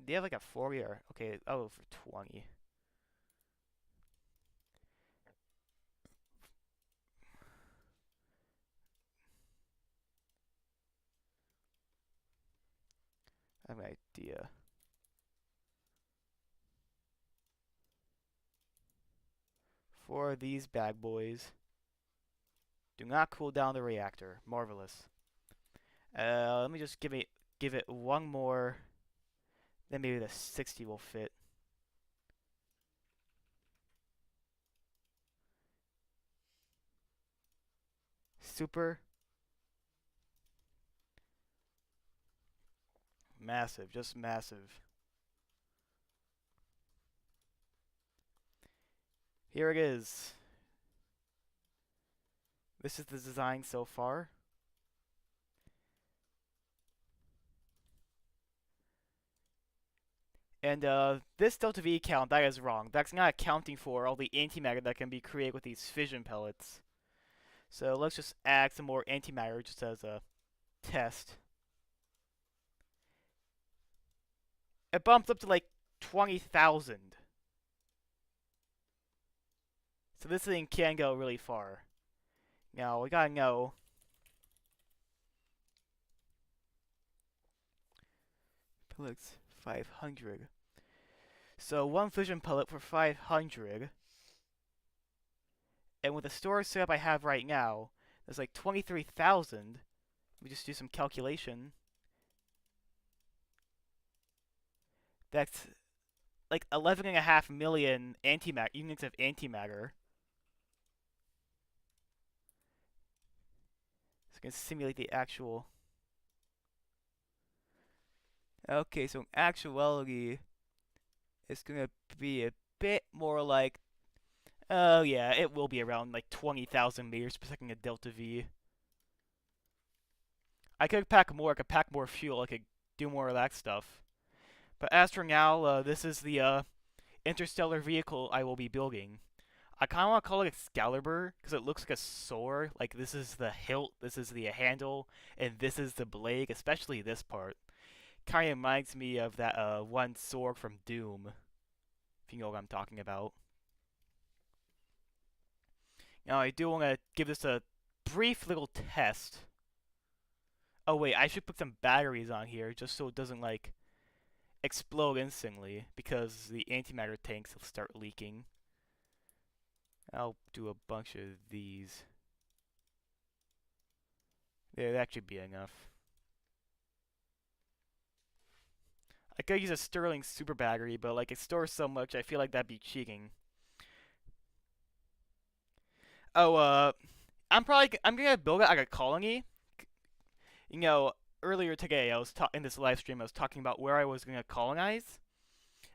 do you have like a 40 or okay, I'll go for 20. I have an idea. For these bad boys, do not cool down the reactor. Marvelous. Let me just give it one more. Then maybe the 60 will fit. Super. Massive, just massive. Here it is. This is the design so far. And this delta V count, that is wrong. That's not accounting for all the antimatter that can be created with these fission pellets. So let's just add some more antimatter just as a test. It bumps up to like 20,000. So this thing can go really far. Now we gotta know. Pellets 500. So one fission pellet for 500. And with the storage setup I have right now, there's like 23,000. Let me just do some calculation. That's like 11.5 million antimatter units of antimatter. So I can simulate the actual. Okay, so in actuality, it's gonna be a bit more like. Oh yeah, it will be around like 20,000 meters per second of delta V. I could pack more. I could pack more fuel. I could do more of that stuff. But as for now, this is the interstellar vehicle I will be building. I kind of want to call it Excalibur because it looks like a sword. Like this is the hilt, this is the handle, and this is the blade. Especially this part. Kind of reminds me of that one sword from Doom. If you know what I'm talking about. Now I do want to give this a brief little test. Oh wait, I should put some batteries on here just so it doesn't like explode instantly because the antimatter tanks will start leaking. I'll do a bunch of these. Yeah, that should be enough. I could use a Sterling super battery, but like it stores so much, I feel like that'd be cheating. Oh, I'm gonna build it like a colony. You know, earlier today I was in this live stream I was talking about where I was gonna colonize,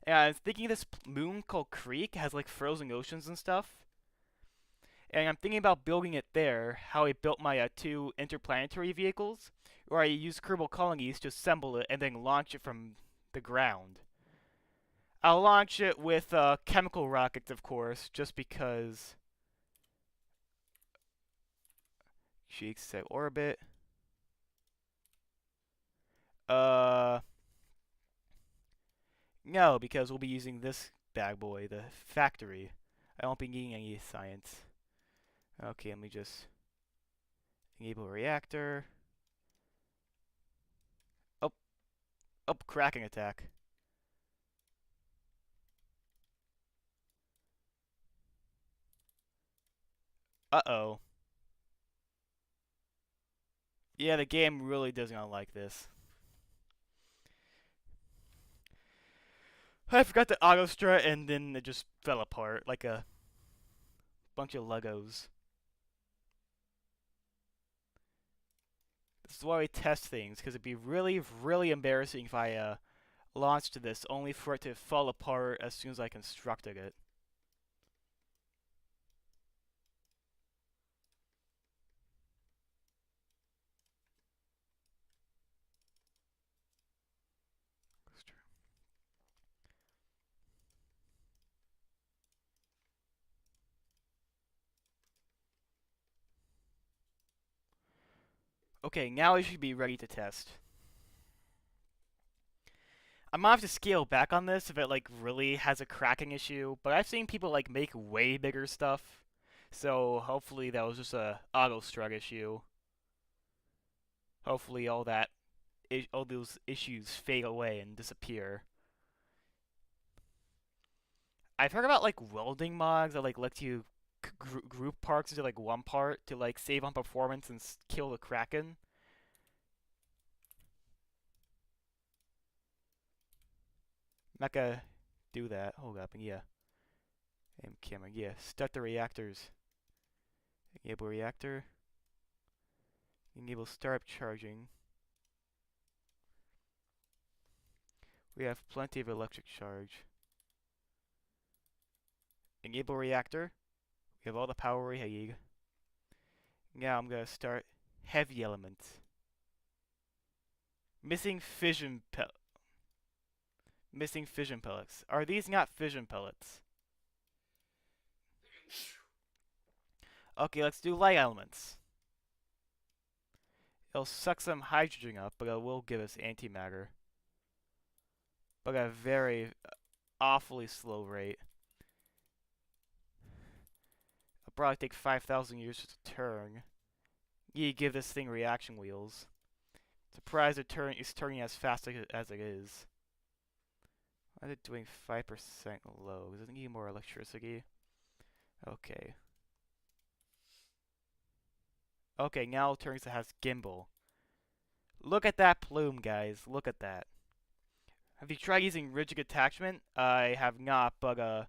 and I was thinking this moon called Creek has like frozen oceans and stuff. And I'm thinking about building it there, how I built my two interplanetary vehicles, where I use Kerbal Colonies to assemble it and then launch it from the ground. I'll launch it with chemical rockets, of course, just because she set orbit. Uh, no, because we'll be using this bad boy, the factory. I won't be needing any science. Okay, let me just enable reactor. Oh, oh, cracking attack. Uh-oh. Yeah, the game really does not like this. I forgot to auto strut and then it just fell apart like a bunch of Legos. This is why we test things, because it'd be really, really embarrassing if I launched this only for it to fall apart as soon as I constructed it. Okay, now I should be ready to test. I might have to scale back on this if it like really has a cracking issue, but I've seen people like make way bigger stuff. So hopefully that was just a auto strut issue. Hopefully all those issues fade away and disappear. I've heard about like welding mods that like let you group parts into like one part to like save on performance and kill the kraken. I'm not gonna do that. Hold up, yeah. Aim camera, yeah. Start the reactors. Enable reactor. Enable startup charging. We have plenty of electric charge. Enable reactor. We have all the power we need. Now I'm gonna start heavy elements. Missing fission Missing fission pellets. Are these not fission pellets? Okay, let's do light elements. It'll suck some hydrogen up, but it will give us antimatter. But at a very awfully slow rate. It'll probably take 5,000 years to turn. You give this thing reaction wheels. Surprised it's turning as fast as it is. Why is it doing 5% low? Does it need more electricity? Okay. Okay, now it turns to has gimbal. Look at that plume, guys. Look at that. Have you tried using rigid attachment? I have not, but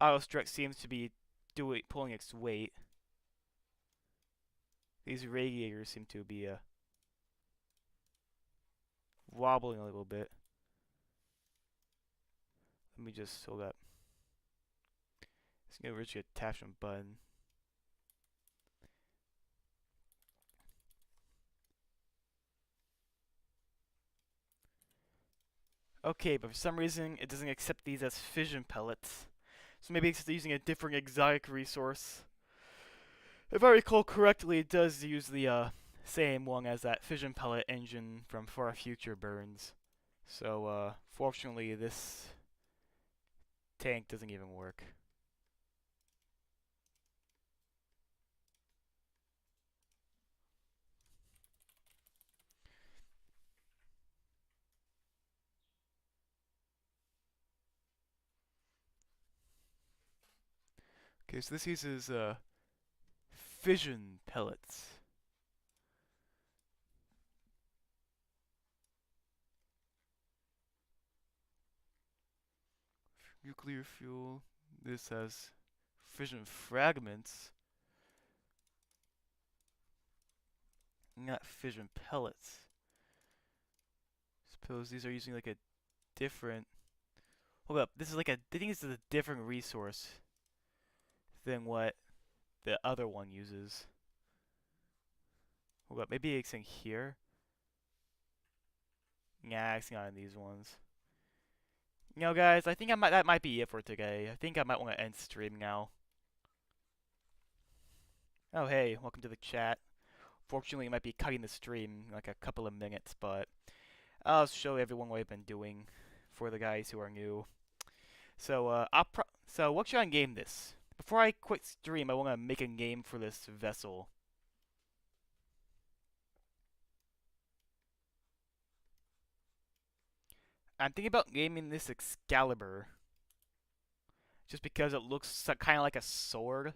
AutoStrut seems to be pulling its weight. These radiators seem to be wobbling a little bit. Let me just hold up. Let's get a rigid attachment button. Okay, but for some reason it doesn't accept these as fission pellets. So maybe it's using a different exotic resource. If I recall correctly, it does use the same one as that fission pellet engine from Far Future Burns. So fortunately this tank doesn't even work. Okay, so this uses fission pellets. Nuclear fuel. This has fission fragments. Not fission pellets. Suppose these are using like a different. Hold up, this is like I think this is a different resource than what the other one uses. Hold up, maybe it's in here? Nah, it's not in these ones. You know, guys, I think that might be it for today. I think I might want to end stream now. Oh, hey, welcome to the chat. Fortunately, I might be cutting the stream in like a couple of minutes, but I'll show everyone what I've been doing for the guys who are new. So, so what should I name this? Before I quit stream, I want to make a name for this vessel. I'm thinking about naming this Excalibur. Just because it looks kind of like a sword.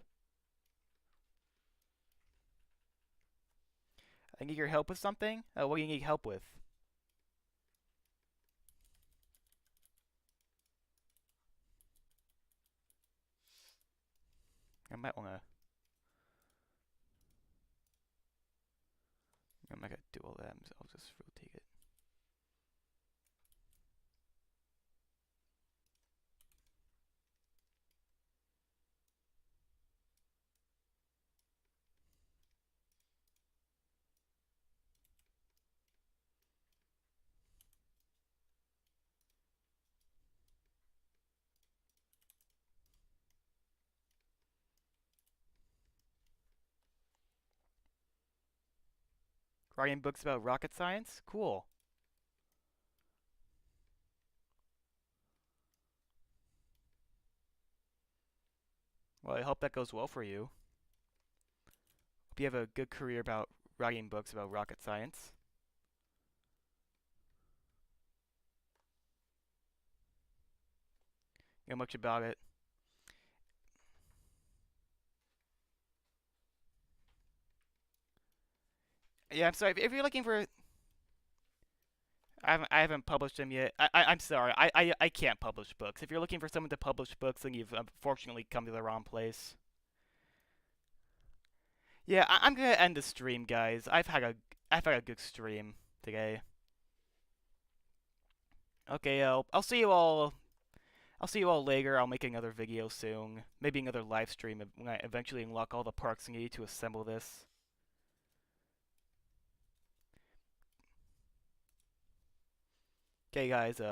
I need your help with something? What do you need help with? I might wanna... I'm not gonna do all that, I'll just rotate it. Writing books about rocket science? Cool. Well, I hope that goes well for you. Hope you have a good career about writing books about rocket science. You know much about it. Yeah, I'm sorry, if you're looking for... I haven't published them yet. I'm sorry, I can't publish books. If you're looking for someone to publish books, then you've unfortunately come to the wrong place. Yeah, I'm gonna end the stream, guys. I've had a good stream today. Okay, I'll see you all. I'll see you all later. I'll make another video soon. Maybe another live stream when I eventually unlock all the parts needed to assemble this. Okay, guys.